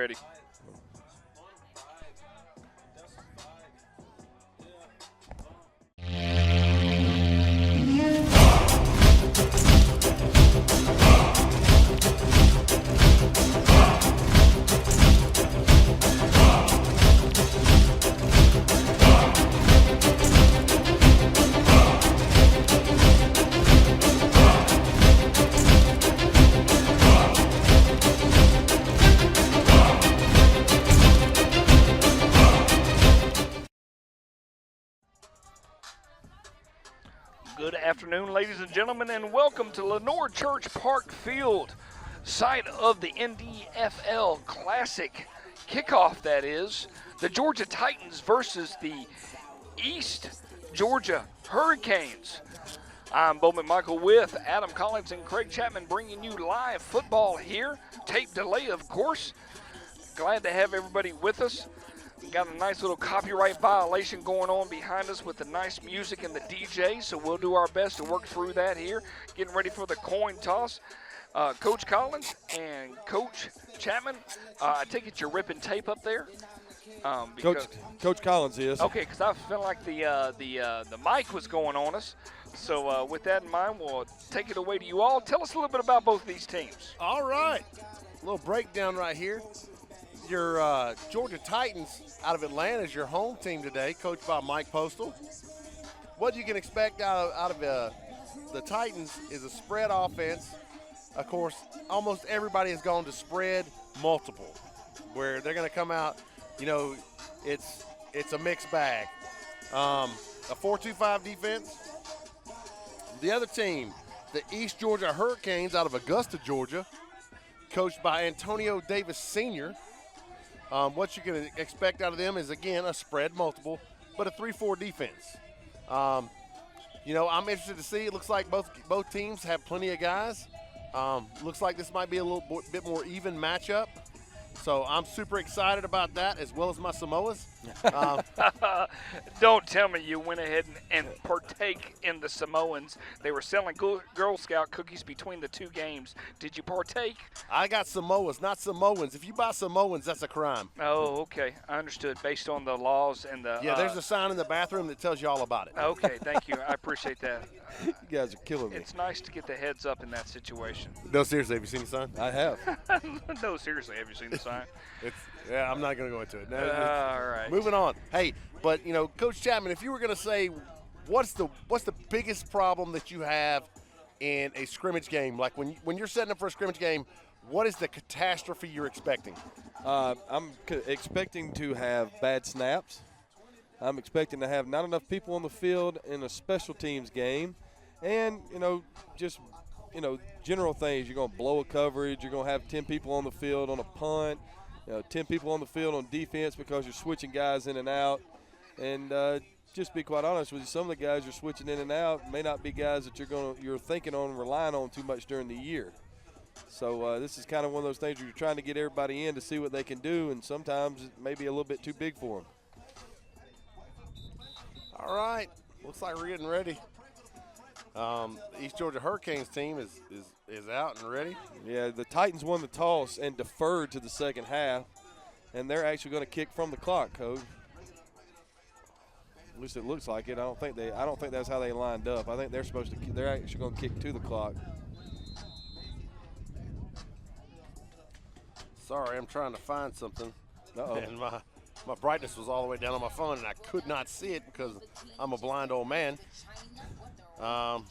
ready. Good afternoon, ladies and gentlemen, and welcome to Lenore Church Park Field, site of the NDFL Classic kickoff, that is. The Georgia Titans versus the East Georgia Hurricanes. I'm Bo McMichael with Adam Collins and Craig Chapman bringing you live football here. Tape delay, of course. Glad to have everybody with us. We got a nice little copyright violation going on behind us with the nice music and the DJ, so we'll do our best to work through that here. Getting ready for the coin toss. Coach Collins and Coach Chapman, I take it you're ripping tape up there? Coach Collins is. Okay, because I feel like the mic was going on us. So with that in mind, we'll take it away to you all. Tell us a little bit about both of these teams. All right. A little breakdown right here. Your Georgia Titans out of Atlanta is your home team today, coached by Mike Postal. What you can expect out of the Titans is a spread offense. Of course, almost everybody has gone to spread multiple, where they're going to come out, it's a mixed bag. A 4-2-5 defense. The other team, the East Georgia Hurricanes out of Augusta, Georgia, coached by Antonio Davis Sr. What you can expect out of them is, again, a spread multiple, but a 3-4 defense. I'm interested to see. It looks like both teams have plenty of guys. Looks like this might be a little bit more even matchup. So I'm super excited about that, as well as my Samoas. Don't tell me you went ahead and partake in the Samoans. They were selling Girl Scout cookies between the two games. Did you partake? I got Samoas, not Samoans. If you buy Samoans, that's a crime. Oh, okay. I understood. Based on the laws and the there's a sign in the bathroom that tells you all about it. Okay, thank you. I appreciate that. You guys are killing me. It's nice to get the heads up in that situation. No, seriously, have you seen the sign? I have. No, seriously, have you seen the sign? I'm not going to go into it. No, all right. Moving on. Hey, but Coach Chapman, if you were going to say what's the biggest problem that you have in a scrimmage game, like when you're setting up for a scrimmage game, what is the catastrophe you're expecting? I'm expecting to have bad snaps. I'm expecting to have not enough people on the field in a special teams game, and general things. You're going to blow a coverage. You're going to have 10 people on the field on a punt. 10 people on the field on defense because you're switching guys in and out. And just be quite honest with you, some of the guys you're switching in and out may not be guys that you're thinking on, relying on too much during the year. So this is kind of one of those things where you're trying to get everybody in to see what they can do, and sometimes it may be a little bit too big for them. All right, looks like we're getting ready. East Georgia Hurricanes team is out and ready. Yeah, the Titans won the toss and deferred to the second half, and they're actually going to kick from the clock, Coach. At least it looks like it. I don't think that's how they lined up. I think they're actually going to kick to the clock. Sorry, I'm trying to find something. Uh-oh. And my brightness was all the way down on my phone, and I could not see it because I'm a blind old man. And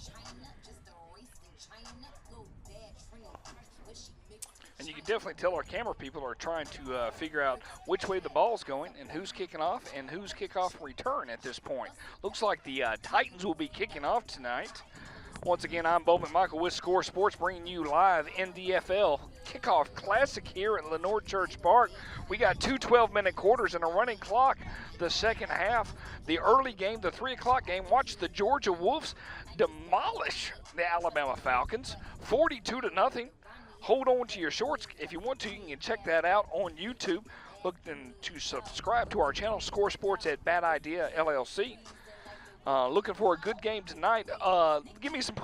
you can definitely tell our camera people are trying to figure out which way the ball's going and who's kicking off and who's kickoff return at this point. Looks like the Titans will be kicking off tonight. Once again, I'm Bo McMichael with Score Sports, bringing you live NDFL Kickoff Classic here at Lenore Church Park. We got two 12-minute quarters and a running clock. The second half, the early game, the 3 o'clock game, watch the Georgia Wolves demolish the Alabama Falcons, 42-0. Hold on to your shorts. If you want to, you can check that out on YouTube. Look to subscribe to our channel, Score Sports at Bad Idea LLC. Looking for a good game tonight. Give me some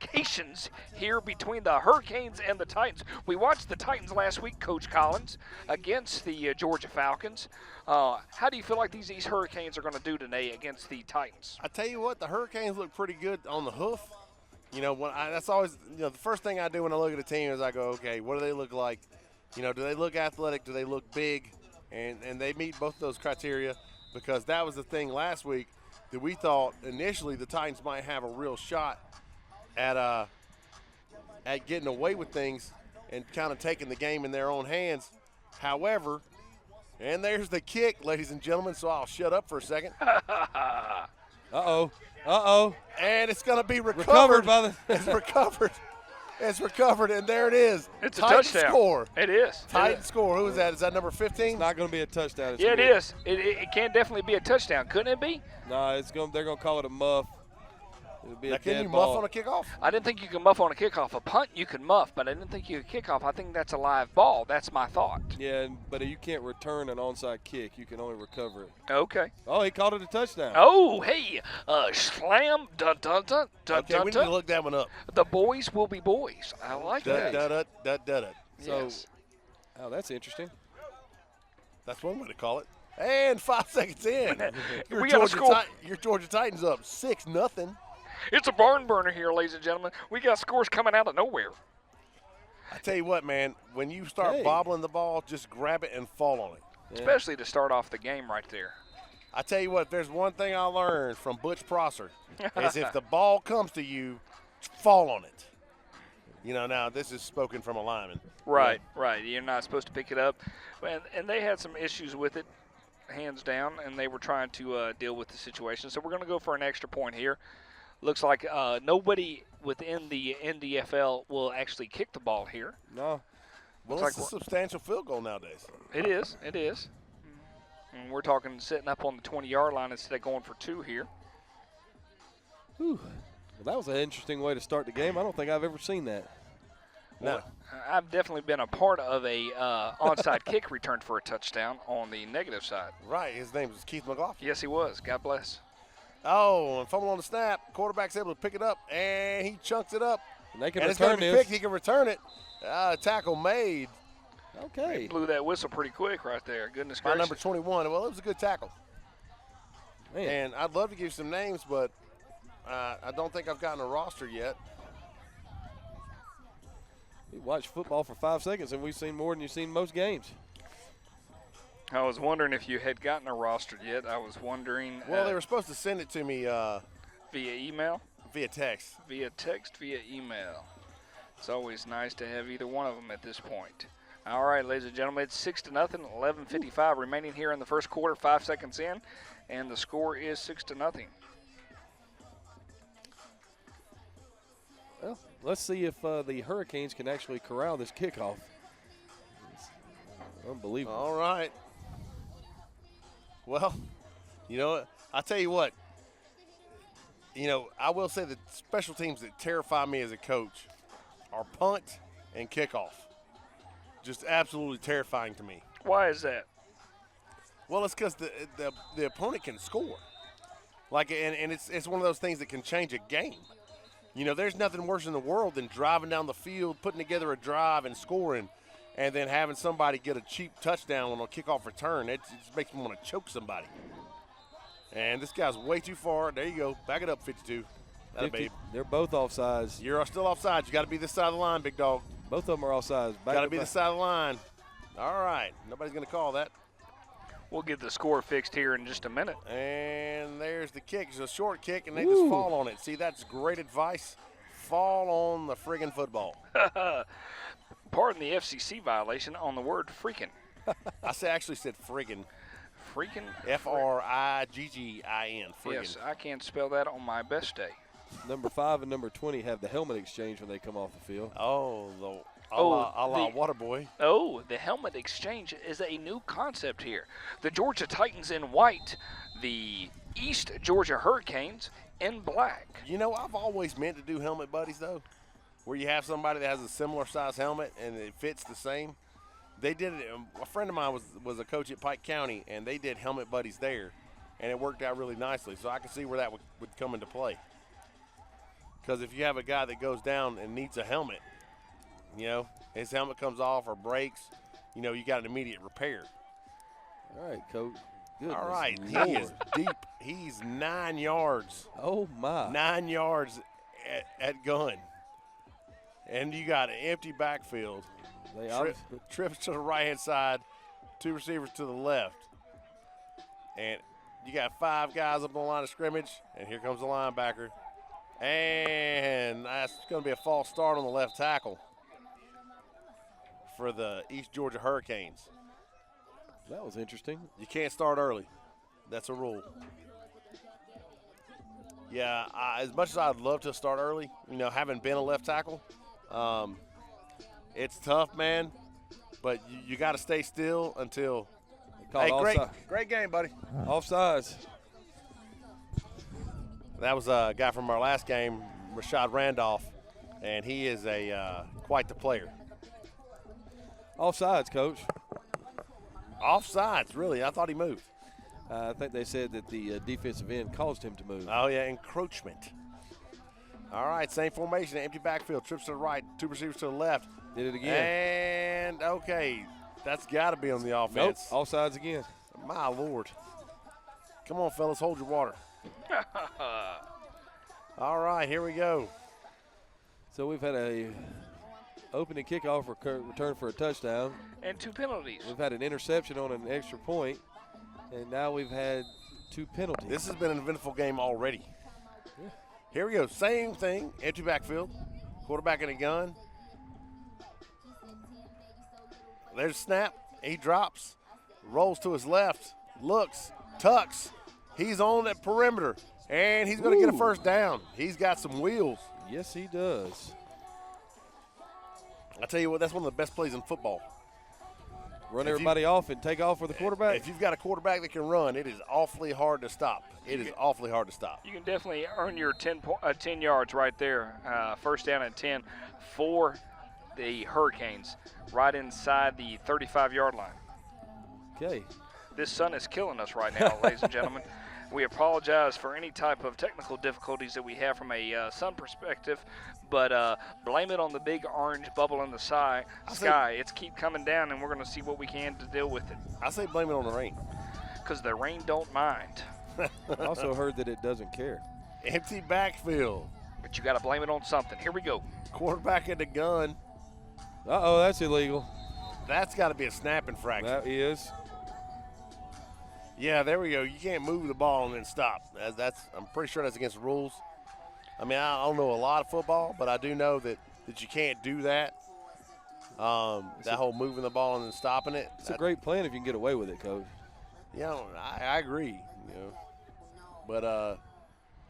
altercations here between the Hurricanes and the Titans. We watched the Titans last week, Coach Collins, against the Georgia Falcons. How do you feel like these Hurricanes are going to do today against the Titans? I tell you what, the Hurricanes look pretty good on the hoof. That's always the first thing I do when I look at a team is I go, okay, what do they look like? Do they look athletic? Do they look big? And they meet both of those criteria, because that was the thing last week that we thought initially the Titans might have a real shot at getting away with things and kind of taking the game in their own hands. However, and there's the kick, ladies and gentlemen, so I'll shut up for a second. Uh-oh. And it's going to be recovered. It's recovered. It's recovered, and there it is. It's a Titan touchdown. Score. It is. Titan score. Who is that? Is that number 15? It's not going to be a touchdown. Yeah, it is. It can definitely be a touchdown. Couldn't it be? No, they're going to call it a muff. It'll be Now, a can dead you ball. muff on a kickoff? I didn't think you could muff on a kickoff. A punt you can muff, but I didn't think you could kick off. I think that's a live ball. That's my thought. Yeah, but you can't return an onside kick. You can only recover it. Okay. Oh, he called it a touchdown. Oh, hey, slam, dun, dun, dun, dun, Okay, dun, we need to dun. look that one up. The boys will be boys. I like that. Da-da-da-da-da-da. So, Yes. oh, that's interesting. That's one way to call it. And 5 seconds in, We got a score. your Georgia Titans up 6-0. It's a barn burner here, ladies and gentlemen. We got scores coming out of nowhere. I tell you what, man, when you start Hey. bobbling the ball, just grab it and fall on it. Yeah. Especially to start off the game right there. I tell you what, there's one thing I learned from Butch Prosser is if the ball comes to you, fall on it. Now this is spoken from a lineman. Right. You're not supposed to pick it up. And they had some issues with it, hands down, and they were trying to deal with the situation. So we're going to go for an extra point here. Looks like nobody within the NDFL will actually kick the ball here. No. Well, Looks it's like a substantial field goal nowadays. It is. And we're talking setting up on the 20-yard line instead of going for 2 here. Whew. Well, that was an interesting way to start the game. I don't think I've ever seen that. No. I've definitely been a part of a onside kick returned for a touchdown on the negative side. Right, his name is Keith McLaughlin. Yes, he was. God bless. Oh, and fumble on the snap. Quarterback's able to pick it up, and he chunks it up. And they can And it's going return to be this. picked. He can return it. Tackle made Okay. Blew that whistle pretty quick right there. Goodness by gracious. number 21. Well, it was a good tackle. Man. And I'd love to give you some names, but I don't think I've gotten a roster yet. We watched football for 5 seconds, and we've seen more than you've seen most games. I was wondering if you had gotten a roster yet. I was wondering Well, they were supposed to send it to me via email, via text. via text, via email. It's always nice to have either one of them at this point. All right, ladies and gentlemen, it's 6-0, 11:55 remaining here in the first quarter, 5 seconds in, and the score is 6-0. Well, let's see if the Hurricanes can actually corral this kickoff. It's unbelievable. All right. Well, I'll tell you what. I will say the special teams that terrify me as a coach are punt and kickoff. Just absolutely terrifying to me. Why is that? Well, it's because the opponent can score. And it's one of those things that can change a game. There's nothing worse in the world than driving down the field, putting together a drive and scoring, and then having somebody get a cheap touchdown on a kickoff return. It just makes me want to choke somebody. And this guy's way too far. There you go. Back it up, 52. That 50, babe. they're both offsides. You're still offside. You got to be this side of the line, big dog. Both of them are offsides. Back Got to to be back. this side of the line. All right. Nobody's going to call that. We'll get the score fixed here in just a minute. And there's the kick. It's a short kick, and they just fall on it. See, that's great advice. Fall on the friggin' football. Pardon the FCC violation on the word freaking. I actually said friggin'. Freaking. F-R-I-G-G-I-N. Friggin'. Yes, I can't spell that on my best day. Number 5 and number 20 have the helmet exchange when they come off the field. Oh, a Oh, la the- Waterboy. Oh, the helmet exchange is a new concept here. The Georgia Titans in white, the East Georgia Hurricanes in black. I've always meant to do helmet buddies, though, where you have somebody that has a similar size helmet and it fits the same. They did it. A friend of mine was a coach at Pike County, and they did helmet buddies there, and it worked out really nicely. So I can see where that would come into play. Because if you have a guy that goes down and needs a helmet, you know, his helmet comes off or breaks, you know, you got an immediate repair. All right, Coach. Goodness All right, Lord. he is deep. He's 9 yards. Oh, my. 9 yards at gun. And you got an empty backfield. Trips to the right-hand side, 2 receivers to the left. And you got 5 guys up on the line of scrimmage, and here comes the linebacker. And that's going to be a false start on the left tackle for the East Georgia Hurricanes. That was interesting. You can't start early. That's a rule. Yeah, as much as I'd love to start early, you know, having been a left tackle, it's tough, man. But you got to stay still until. Hey, great game, buddy. Offsides. That was a guy from our last game, Rashad Randolph, and he is quite the player. Offsides, Coach. Offsides, really? I thought he moved. I think they said that the defensive end caused him to move. Oh, yeah, encroachment. All right, same formation, empty backfield, trips to the right, 2 receivers to the left. Did it again. And, okay, that's got to be on the offense. Nope, offsides again. My Lord. Come on, fellas, hold your water. All right, here we go. So we've had a opening kickoff return for a touchdown. And 2 penalties. We've had an interception on an extra point, and now we've had 2 penalties. This has been an eventful game already. Yeah. Here we go, same thing, empty backfield, quarterback in a gun. There's a snap, he drops, rolls to his left, looks, tucks. He's on that perimeter, and he's going to get a first down. He's got some wheels. Yes, he does. I tell you what, that's one of the best plays in football. Run everybody off and take off for the quarterback? If you've got a quarterback that can run, it is awfully hard to stop. It is awfully hard to stop. You can definitely earn your 10 yards right there. First down and 10 for the Hurricanes, right inside the 35-yard line. Okay. This sun is killing us right now, ladies and gentlemen. We apologize for any type of technical difficulties that we have from a sun perspective, but blame it on the big orange bubble in the sky. It's keep coming down, and we're going to see what we can to deal with it. I say blame it on the rain. Because the rain don't mind. I also heard that it doesn't care. Empty backfield. But you got to blame it on something. Here we go. Quarterback in the gun. Uh-oh, that's illegal. That's got to be a snap infraction. That is. Yeah, there we go. You can't move the ball and then stop. I'm pretty sure that's against the rules. I mean, I don't know a lot of football, but I do know that you can't do that. That whole moving the ball and then stopping it. It's a great plan if you can get away with it, Coach. Yeah, I agree. You know, but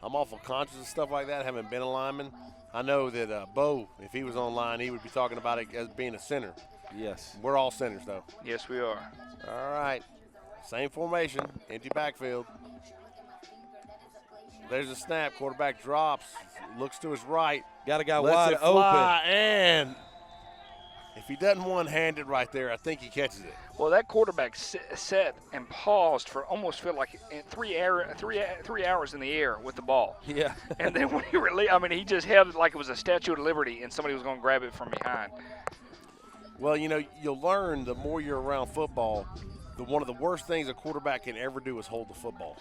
I'm awful conscious of stuff like that. Having been a lineman, I know that Bo, if he was online, he would be talking about it as being a center. Yes. We're all centers, though. Yes, we are. All right. Same formation, empty backfield. There's a snap. Quarterback drops, looks to his right. Got a guy lets wide it fly, open. And if he doesn't one-hand it right there, I think he catches it. Well, that quarterback sat and paused for almost feel like 3 hours in the air with the ball. Yeah. And then when he released, I mean, he just held it like it was a Statue of Liberty and somebody was going to grab it from behind. Well, you know, you'll learn the more you're around football, one of the worst things a quarterback can ever do is hold the football.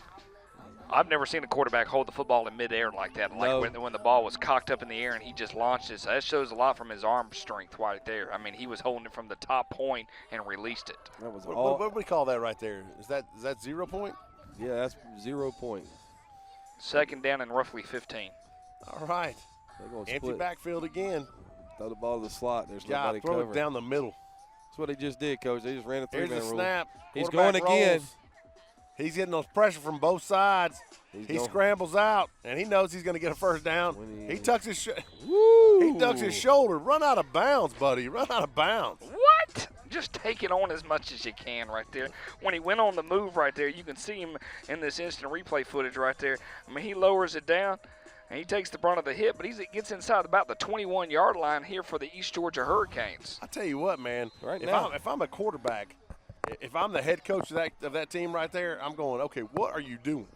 I've never seen a quarterback hold the football in midair like that, like when the ball was cocked up in the air and he just launched it. So that shows a lot from his arm strength right there. I mean, he was holding it from the top point and released it. That was what do we call that right there? Is that 0 point? Yeah, that's 0 point. Second down and roughly 15. All right. Empty backfield again. Throw the ball to the slot. There's nobody covering. Throw it down the middle. That's what he just did, Coach. They just ran a 3-man rule. Here's the snap. He's going again. Rolls. He's getting those pressure from both sides. He scrambles out, and he knows he's going to get a first down. He tucks his shoulder. Run out of bounds, buddy. Run out of bounds. What? Just take it on as much as you can right there. When he went on the move right there, you can see him in this instant replay footage right there. I mean, he lowers it down, and he takes the brunt of the hit, but he gets inside about the 21-yard line here for the East Georgia Hurricanes. I tell you what, man. If I'm a quarterback, if I'm the head coach of that team right there, I'm going, okay, what are you doing?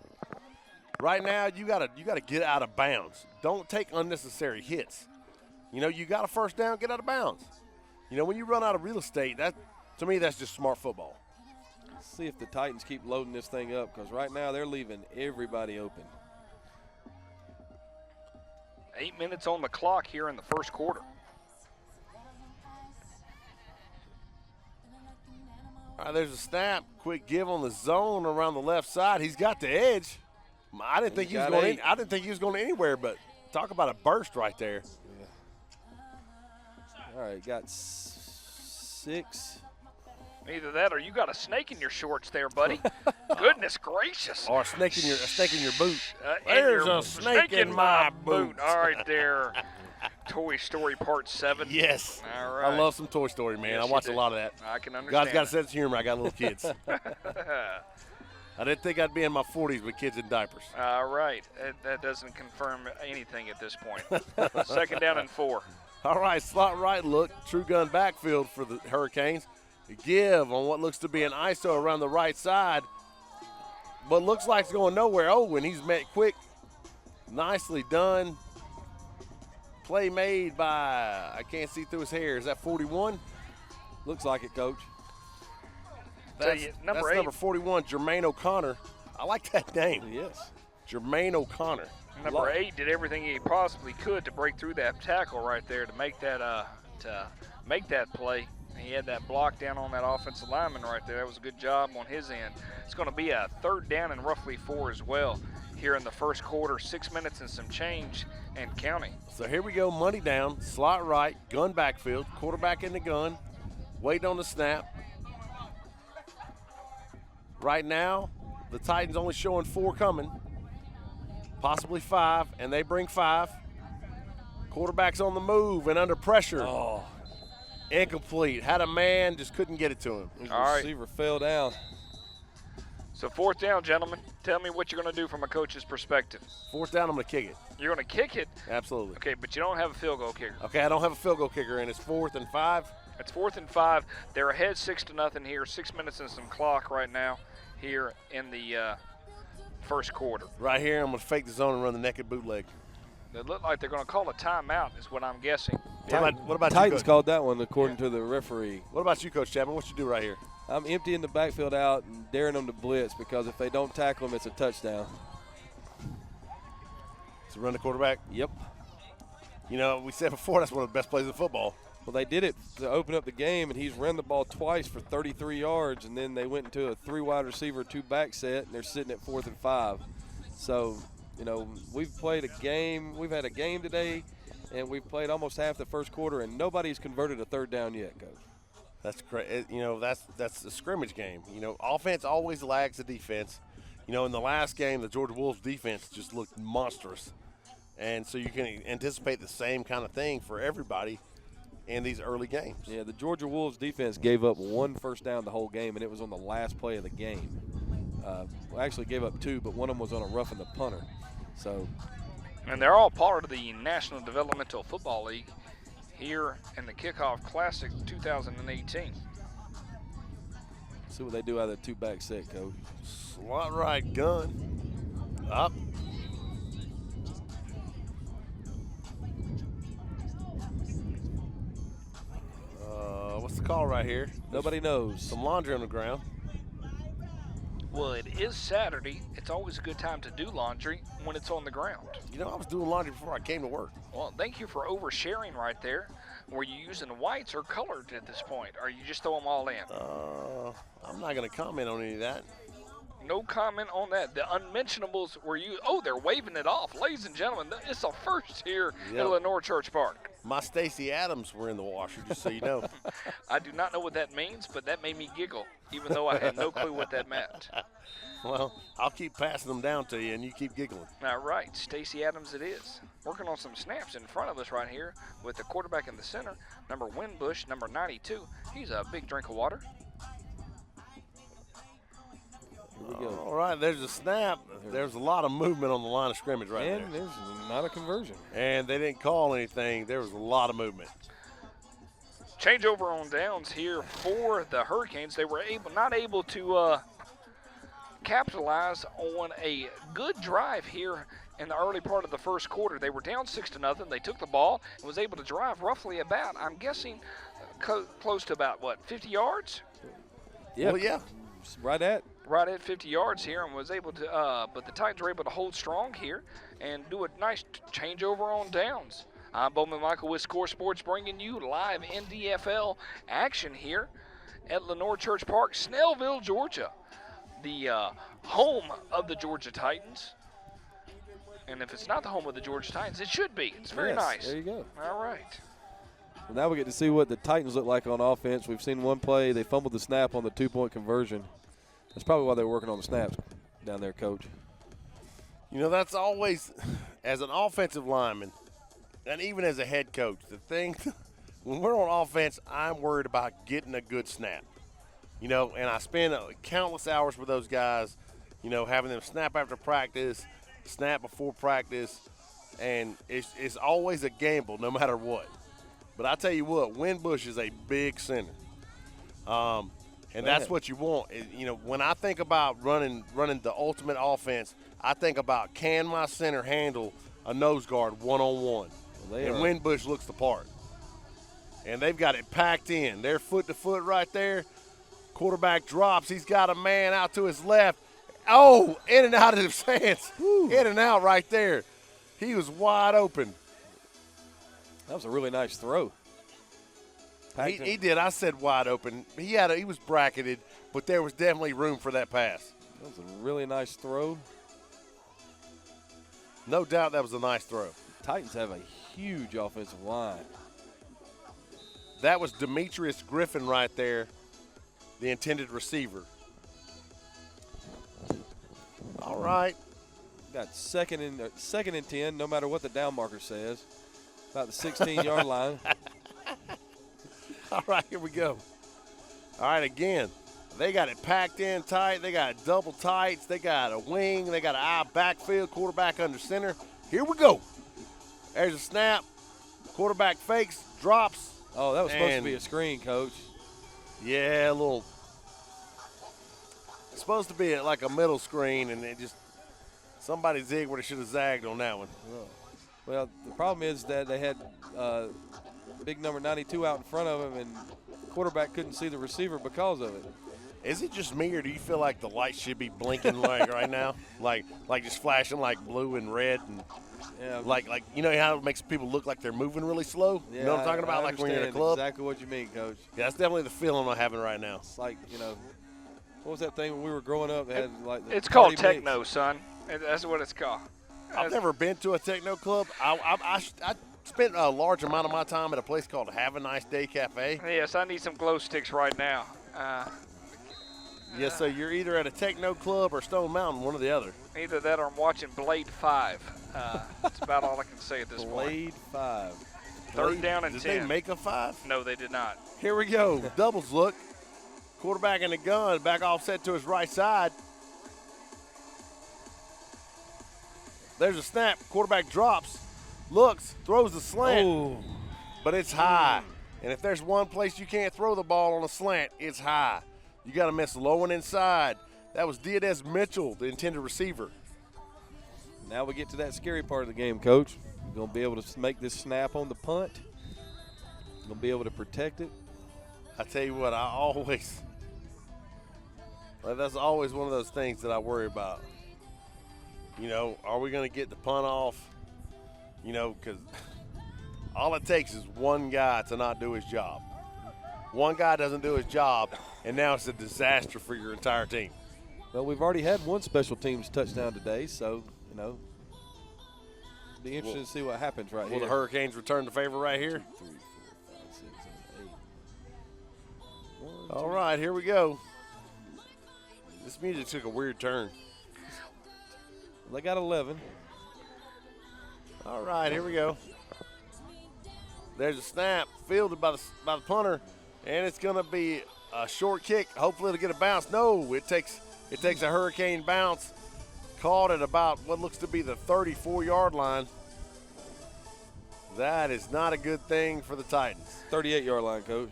Right now, you gotta get out of bounds. Don't take unnecessary hits. You know, you got a first down, get out of bounds. You know, when you run out of real estate, to me, that's just smart football. Let's see if the Titans keep loading this thing up, because right now they're leaving everybody open. 8 minutes on the clock here in the first quarter. All right, there's a snap. Quick give on the zone around the left side. He's got the edge. I didn't think he was going anywhere, but talk about a burst right there. All right, got 6. Either that or you got a snake in your shorts there, buddy. Goodness gracious. Or a snake in your boot. There's a snake in my boot. All right there. Toy Story Part 7. Yes. All right. I love some Toy Story, man. Yes, I watch a lot of that. I can understand. God's got a sense of humor. I got little kids. I didn't think I'd be in my 40s with kids in diapers. All right. That doesn't confirm anything at this point. Second down and 4. All right, slot right look. True gun backfield for the Hurricanes. Give on what looks to be an ISO around the right side. But looks like it's going nowhere. Oh, and he's met quick. Nicely done. Play made by, I can't see through his hair. Is that 41? Looks like it, Coach. That's number 41, Jermaine O'Connor. I like that name. Yes. Jermaine O'Connor. Number 8 did everything he possibly could to break through that tackle right there to make that play. He had that block down on that offensive lineman right there. That was a good job on his end. It's going to be a third down and roughly 4 as well here in the first quarter. 6 minutes and some change and counting. So here we go, money down, slot right, gun backfield, quarterback in the gun, waiting on the snap. Right now, the Titans only showing 4 coming, possibly 5, and they bring 5. Quarterback's on the move and under pressure. Oh. Incomplete. Had a man, just couldn't get it to him. The receiver fell down. So fourth down, gentlemen. Tell me what you're going to do from a coach's perspective. Fourth down, I'm going to kick it. You're going to kick it? Absolutely. Okay, but you don't have a field goal kicker. Okay, I don't have a field goal kicker, and it's 4th and 5. It's 4th and 5. They're ahead 6-0 here. 6 minutes and some clock right now here in the first quarter. Right here, I'm going to fake the zone and run the naked bootleg. They look like they're going to call a timeout is what I'm guessing. What about Titans you, Coach? called that one according to the referee. What about you, Coach Chapman? What you do right here? I'm emptying the backfield out and daring them to blitz because if they don't tackle them, it's a touchdown. So run the quarterback? Yep. You know, we said before that's one of the best plays in football. Well, they did it to open up the game, and he's run the ball twice for 33 yards, and then they went into a 3 wide receiver, 2 back set, and they're sitting at 4th and 5. So, you know, we've played a game. We've had a game today, and we've played almost half the first quarter, and nobody's converted a third down yet, Coach. That's great. You know, that's a scrimmage game. You know, offense always lags the defense. You know, in the last game, the Georgia Wolves defense just looked monstrous. And so you can anticipate the same kind of thing for everybody in these early games. Yeah, the Georgia Wolves defense gave up 1 first down the whole game, and it was on the last play of the game. We actually gave up 2, but one of them was on a roughing the punter. So, and they're all part of the National Developmental Football League here in the Kickoff Classic 2018. See what they do out of the 2 back set, Coach. Slot right, gun. Up. What's the call right here? Nobody knows. Some laundry on the ground. Well, it is Saturday. It's always a good time to do laundry when it's on the ground. You know, I was doing laundry before I came to work. Well, thank you for oversharing right there. Were you using whites or colored at this point? Or you just throw them all in? I'm not going to comment on any of that. No comment on that. The unmentionables were you. Oh, they're waving it off. Ladies and gentlemen, it's a first here at Lenore Church Park. My Stacey Adams were in the washer, just so you know. I do not know what that means, but that made me giggle, even though I had no clue what that meant. Well, I'll keep passing them down to you, and you keep giggling. All right, Stacey Adams it is. Working on some snaps in front of us right here with the quarterback in the center, number Winbush, number 92. He's a big drink of water. Here we go. All right, there's a snap. There's a lot of movement on the line of scrimmage right there. And there's not a conversion. And they didn't call anything. There was a lot of movement. Changeover on downs here for the Hurricanes. They were not able to capitalize on a good drive here in the early part of the first quarter. They were down 6-0. They took the ball and was able to drive roughly about, I'm guessing, close to about, 50 yards? Yeah. Well, yeah. Right at. Right at 50 yards here, and was able to, but the Titans were able to hold strong here and do a nice changeover on downs. I'm Bowman Michael with Score Sports, bringing you live NDFL action here at Lenore Church Park, Snellville, Georgia, the home of the Georgia Titans. And if it's not the home of the Georgia Titans, it should be. It's very nice. There you go. All right. Well, now we get to see what the Titans look like on offense. We've seen one play. They fumbled the snap on the two-point conversion. That's probably why they were working on the snaps down there, Coach. You know, that's always, as an offensive lineman, and even as a head coach, the thing, when we're on offense, I'm worried about getting a good snap. You know, and I spend countless hours with those guys, you know, having them snap after practice, snap before practice, and it's always a gamble no matter what. But I tell you what, Winbush is a big center. And that's what you want. You know, when I think about running the ultimate offense, I think about, can my center handle a nose guard one-on-one? And Winbush looks the part. And they've got it packed in. They're foot to foot right there. Quarterback drops. He's got a man out to his left. Oh, in and out of his hands. Woo. In and out right there. He was wide open. That was a really nice throw. He did. I said wide open. He was bracketed, but there was definitely room for that pass. That was a really nice throw. No doubt that was a nice throw. Titans have a huge offensive line. That was Demetrius Griffin right there, the intended receiver. All right. Got second and 10, no matter what the down marker says. About the 16-yard line. All right, here we go. All right, again, they got it packed in tight. They got double tights. They got a wing. They got an eye backfield, quarterback under center. Here we go. There's a snap. Quarterback fakes, drops. Oh, that was supposed to be a screen, Coach. Yeah, it's supposed to be like a middle screen, and it just somebody zigged where they should have zagged on that one. Oh. Well, the problem is that they had big number 92 out in front of him, and the quarterback couldn't see the receiver because of it. Is it just me, or do you feel like the lights should be blinking like right now, like just flashing like blue and red, and like you know how it makes people look like they're moving really slow? Yeah, you know what I'm talking about, like when you're in a club? Exactly what you mean, Coach. Yeah, that's definitely the feeling I'm having right now. It's like, you know, what was that thing when we were growing up? They had like it's called techno, son. That's what it's called. I've never been to a techno club. I spent a large amount of my time at a place called Have a Nice Day Cafe. Yes, I need some glow sticks right now. Yes, so you're either at a techno club or Stone Mountain, one or the other. Either that or I'm watching Blade 5. That's about all I can say at this point. Blade 5. Third down and 10. Did they make a 5? No, they did not. Here we go. Doubles look. Quarterback in the gun, back offset to his right side. There's a snap. Quarterback drops, looks, throws the slant, Oh. but it's high. And if there's one place you can't throw the ball on a slant, it's high. You got to miss low and inside. That was Diaz Mitchell, the intended receiver. Now we get to that scary part of the game, Coach. You're going to be able to make this snap on the punt. You're going to be able to protect it. I tell you what, that's always one of those things that I worry about. You know, are we going to get the punt off? You know, because all it takes is one guy to not do his job. One guy doesn't do his job, and now it's a disaster for your entire team. Well, we've already had one special teams touchdown today, so, you know, it'll be interesting to see what happens right here. Will the Hurricanes return the favor right here? 2, 3, 4, 5, 6, 7, 8. All right, here we go. This music took a weird turn. They got 11. All right, here we go. There's a snap fielded by the punter, and it's going to be a short kick. Hopefully it'll get a bounce. No, it takes a Hurricane bounce. Caught at about what looks to be the 34-yard line. That is not a good thing for the Titans. 38-yard line, Coach.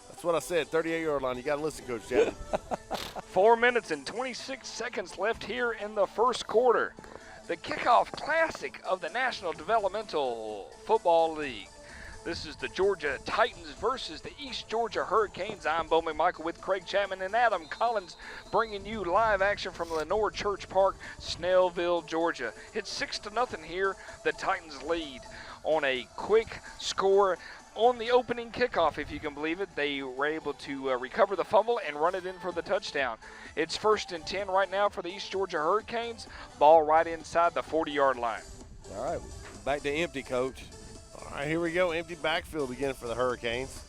That's what I said, 38-yard line. You got to listen, Coach Chapman. 4 minutes and 26 seconds left here in the first quarter. The kickoff classic of the National Developmental Football League. This is the Georgia Titans versus the East Georgia Hurricanes. I'm Bo McMichael with Craig Chapman and Adam Collins, bringing you live action from Lenore Church Park, Snellville, Georgia. It's 6-0 here. The Titans lead on a quick score on the opening kickoff, if you can believe it. They were able to recover the fumble and run it in for the touchdown. It's 1st and 10 right now for the East Georgia Hurricanes. Ball right inside the 40-yard line. All right, back to empty, Coach. All right, here we go. Empty backfield again for the Hurricanes.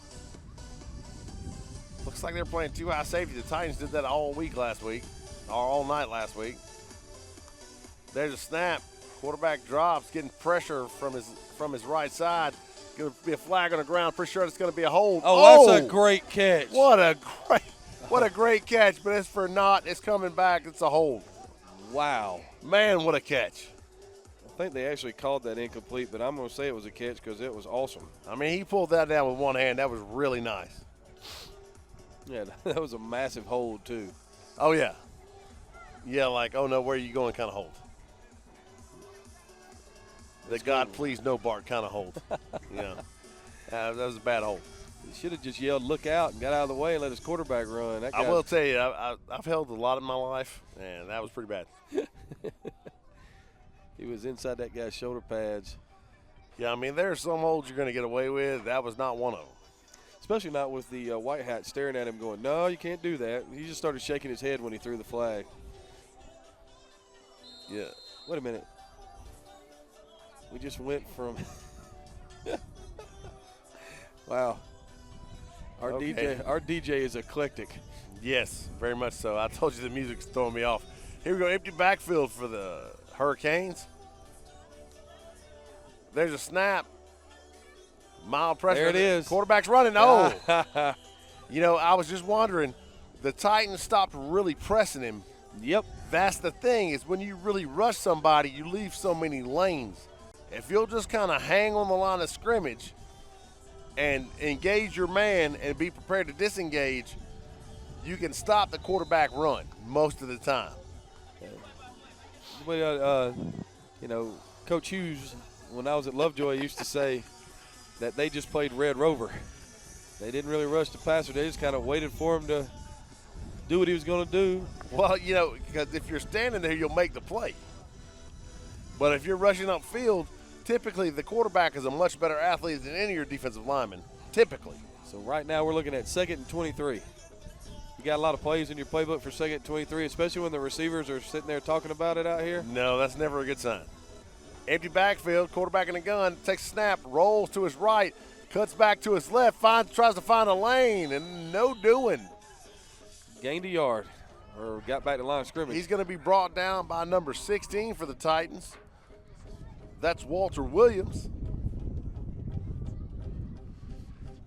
Looks like they're playing too high safety. The Titans did that all night last week. There's a snap. Quarterback drops, getting pressure from his right side. Going to be a flag on the ground. Pretty sure it's going to be a hold. Oh, that's a great catch. What a great catch, but it's for naught. It's coming back. It's a hold. Wow. Man, what a catch. I think they actually called that incomplete, but I'm going to say it was a catch because it was awesome. I mean, he pulled that down with one hand. That was really nice. Yeah, that was a massive hold, too. Oh, yeah. Yeah, like, oh, no, where are you going kind of hold. The God please no Bart kind of hold. Yeah. That was a bad hold. He should have just yelled, look out, and got out of the way and let his quarterback run. That guy, I will tell you, I've held a lot in my life, and that was pretty bad. He was inside that guy's shoulder pads. Yeah, I mean, there are some holds you're going to get away with. That was not one of them. Especially not with the white hat staring at him going, no, you can't do that. He just started shaking his head when he threw the flag. Yeah. Wait a minute. We just went from wow. Our DJ is eclectic. Yes, very much so. I told you the music's throwing me off. Here we go, empty backfield for the Hurricanes. There's a snap. Mild pressure. There it is. Quarterback's running. Oh. You know, I was just wondering, the Titans stopped really pressing him. Yep. That's the thing, is when you really rush somebody, you leave so many lanes. If you'll just kind of hang on the line of scrimmage and engage your man and be prepared to disengage, you can stop the quarterback run most of the time. Well, Coach Hughes, when I was at Lovejoy, used to say that they just played Red Rover. They didn't really rush the passer. They just kind of waited for him to do what he was going to do. Well, because if you're standing there, you'll make the play. But if you're rushing upfield, typically the quarterback is a much better athlete than any of your defensive linemen, typically. So right now we're looking at 2nd and 23. You got a lot of plays in your playbook for 2nd and 23, especially when the receivers are sitting there talking about it out here? No, that's never a good sign. Empty backfield, quarterback in the gun, takes a snap, rolls to his right, cuts back to his left, tries to find a lane, and no doing. Gained a yard, or got back to line of scrimmage. He's going to be brought down by number 16 for the Titans. That's Walter Williams.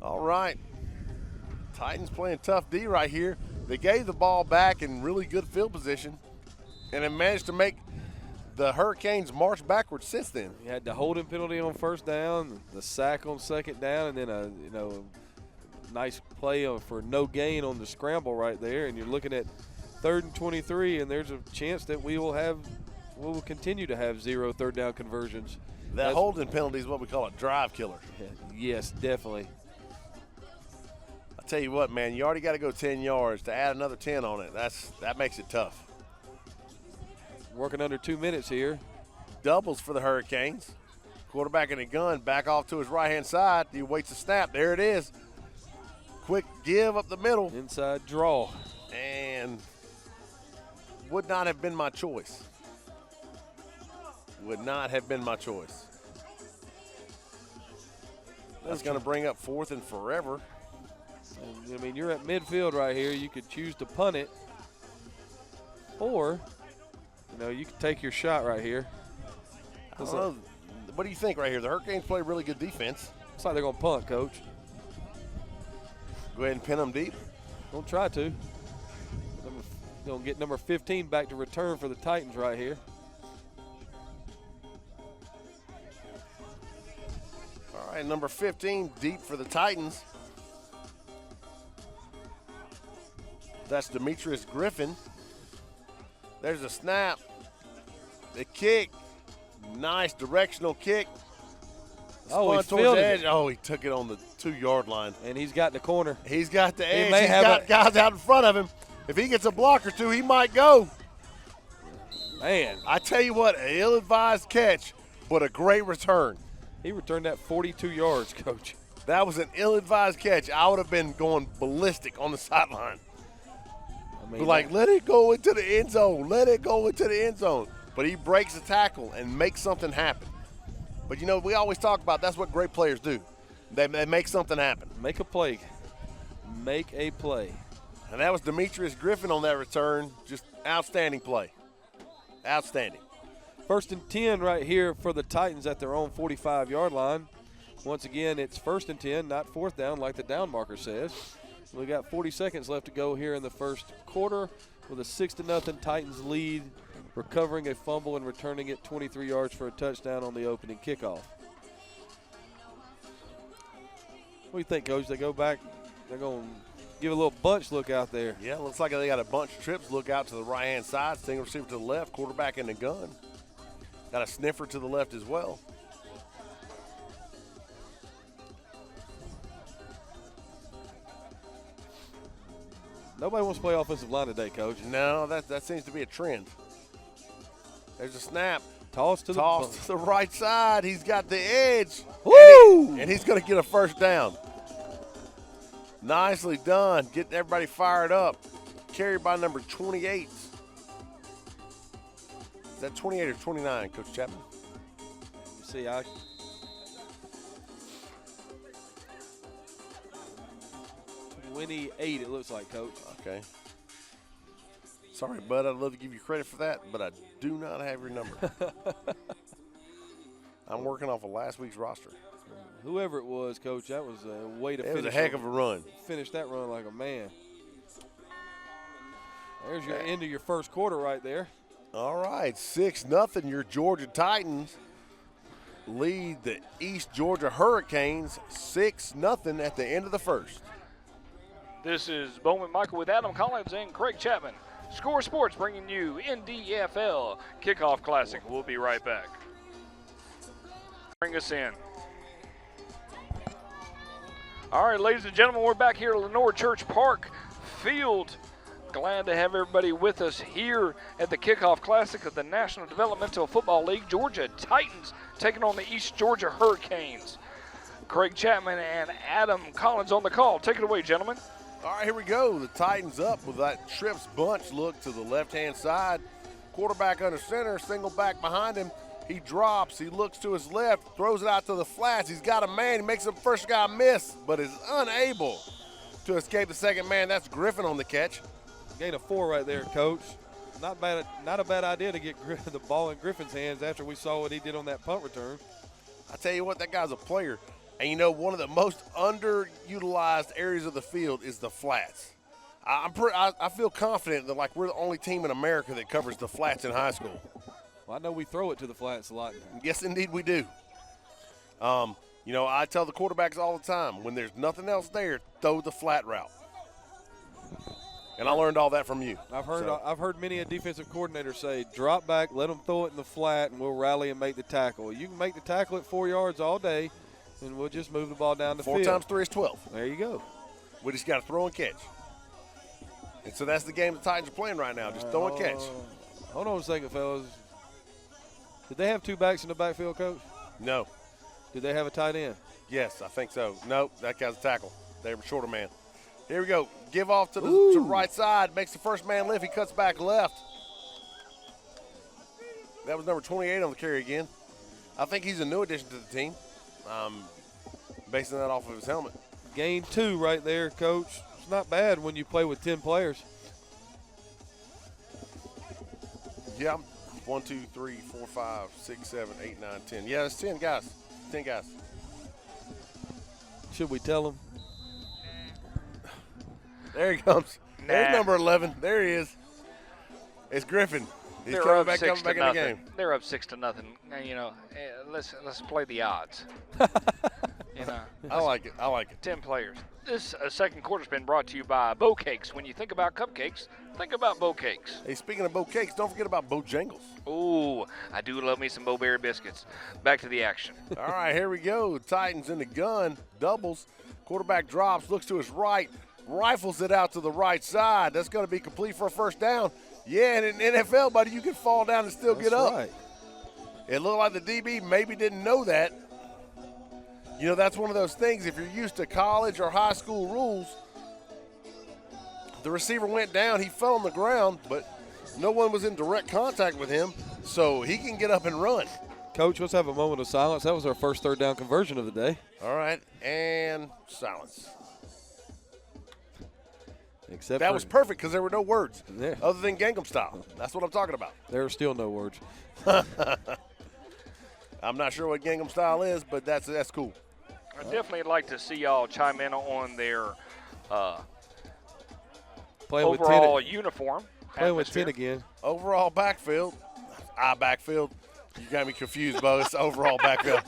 All right. Titans playing tough D right here. They gave the ball back in really good field position, and have managed to make the Hurricanes march backwards since then. You had the holding penalty on 1st down, the sack on 2nd down, and then a nice play for no gain on the scramble right there. And you're looking at 3rd and 23, and there's a chance that we will continue to have 0 3rd down conversions. That holding penalty is what we call a drive killer. Yes, definitely. I tell you what, man, you already got to go 10 yards. To add another 10 on it, that makes it tough. Working under 2 minutes here. Doubles for the Hurricanes. Quarterback in the gun, back off to his right-hand side. He waits the snap. There it is. Quick give up the middle. Inside draw. And would not have been my choice. Would not have been my choice. That's going to bring up 4th and forever. I mean, you're at midfield right here. You could choose to punt it, or you could take your shot right here. I don't know. What do you think right here? The Hurricanes play really good defense. Looks like they're going to punt, Coach. Go ahead and pin them deep. Don't try to. Going to get number 15 back to return for the Titans right here. All right, number 15 deep for the Titans. That's Demetrius Griffin. There's a snap. The kick. Nice directional kick. Oh, he Spun towards fielded the edge. it. Oh, he took it on the 2-yard line. And he's got the corner. He's got the edge. may He's have got guys out in front of him. If he gets a block or two, he might go. Man, I tell you what, an ill-advised catch, but a great return. he returned that 42 yards, Coach. That was an ill-advised catch. I would have been going ballistic on the sideline. I mean, Be like, let it go into the end zone. Let it go into the end zone. But he breaks the tackle and makes something happen. But, you know, we always talk about that's what great players do. They make something happen. make a play. Make a play. And that was Demetrius Griffin on that return. Just outstanding play. Outstanding. 1st and 10 right here for the Titans at their own 45-yard line. Once again, it's 1st and 10, not 4th down like the down marker says. We got 40 seconds left to go here in the first quarter with a 6-0 Titans lead, recovering a fumble and returning it 23 yards for a touchdown on the opening kickoff. What do you think, Coach? They go back, they're going to give a little bunch look out there. Yeah, looks like they got a bunch of trips. Look out to the right-hand side, single receiver to the left, quarterback in the gun. Got a sniffer to the left as well. Nobody wants to play offensive line today, Coach. No, that seems to be a trend. There's a snap. Toss to the right side. He's got the edge. Woo! And he's going to get a first down. Nicely done. Getting everybody fired up. Carried by number 28. Is that 28 or 29, Coach Chapman? See, I 28 it looks like, Coach. Okay. Sorry, bud. I'd love to give you credit for that, but I do not have your number. I'm working off of last week's roster. Whoever it was, Coach, that was a way to It finish. was a heck of a run. Finish that run like a man. There's your end of your first quarter right there. All right, 6-0. Your Georgia Titans lead the East Georgia Hurricanes 6-0 at the end of the first. This is Bowman Michael with Adam Collins and Craig Chapman. Score Sports bringing you NDFL Kickoff Classic. We'll be right back. Bring us in. All right, ladies and gentlemen, we're back here at Lenore Church Park Field. Glad to have everybody with us here at the Kickoff Classic of the National Developmental Football League. Georgia Titans taking on the East Georgia Hurricanes. Craig Chapman and Adam Collins on the call. Take it away, gentlemen. All right, here we go. The Titans up with that trips bunch look to the left-hand side. Quarterback under center, single back behind him. He drops, he looks to his left, throws it out to the flats. He's got a man, he makes the first guy miss, but is unable to escape the second man. That's Griffin on the catch. Gain of 4 right there, Coach. Not a bad idea to get the ball in Griffin's hands after we saw what he did on that punt return. I tell you what, that guy's a player. And, you know, one of the most underutilized areas of the field is the flats. I feel confident that, like, we're the only team in America that covers the flats in high school. Well, I know we throw it to the flats a lot. Yes, indeed we do. You know, I tell the quarterbacks all the time, when there's nothing else there, throw the flat route. And I learned all that from you. I've heard many a defensive coordinator say, drop back, let them throw it in the flat, and we'll rally and make the tackle. You can make the tackle at 4 yards all day, and we'll just move the ball down the 4 field. 4 times 3 is 12. There you go. We just got to throw and catch. And so that's the game the Titans are playing right now, just throw and catch. Hold on a second, fellas. Did they have 2 backs in the backfield, Coach? No. Did they have a tight end? Yes, I think so. Nope, that guy's a tackle. They were shorter man. Here we go. Give off to the right side. Makes the first man lift. He cuts back left. That was number 28 on the carry again. I think he's a new addition to the team. Basing that off of his helmet. Gain 2 right there, Coach. It's not bad when you play with 10 players. Yeah. 1, 2, 3, 4, 5, 6, 7, 8, 9, 10. Yeah, it's 10 guys. 10 guys. Should we tell them? There he comes. Nah. There's number 11. There he is. It's Griffin. He's They're coming up back in the 6-0. game. They're up 6-0. And, you know, let's play the odds. You know, I like it. I like it. 10 players. This second quarter's been brought to you by Bow Cakes. When you think about cupcakes, think about Bow Cakes. Hey, speaking of Bo Cakes, don't forget about Bojangles. Ooh, I do love me some Bowberry biscuits. Back to the action. All right, here we go. Titans in the gun, doubles. Quarterback drops, looks to his right, rifles it out to the right side. That's going to be complete for a first down. Yeah, and in NFL, buddy, you can fall down and still get up. Right. It looked like the DB maybe didn't know that. You know, that's one of those things. If you're used to college or high school rules, the receiver went down. He fell on the ground, but no one was in direct contact with him, so he can get up and run. Coach, let's have a moment of silence. That was our first third down conversion of the day. All right, and silence. Except That for, was perfect because there were no words Yeah. other than Gangnam Style. That's what I'm talking about. There are still no words. I'm not sure what Gangnam Style is, but that's cool. I'd definitely like to see y'all chime in on their Playing overall with 10, uniform. playing with 10 atmosphere. again. Overall backfield. Backfield. You got me confused, Bo. It's overall backfield.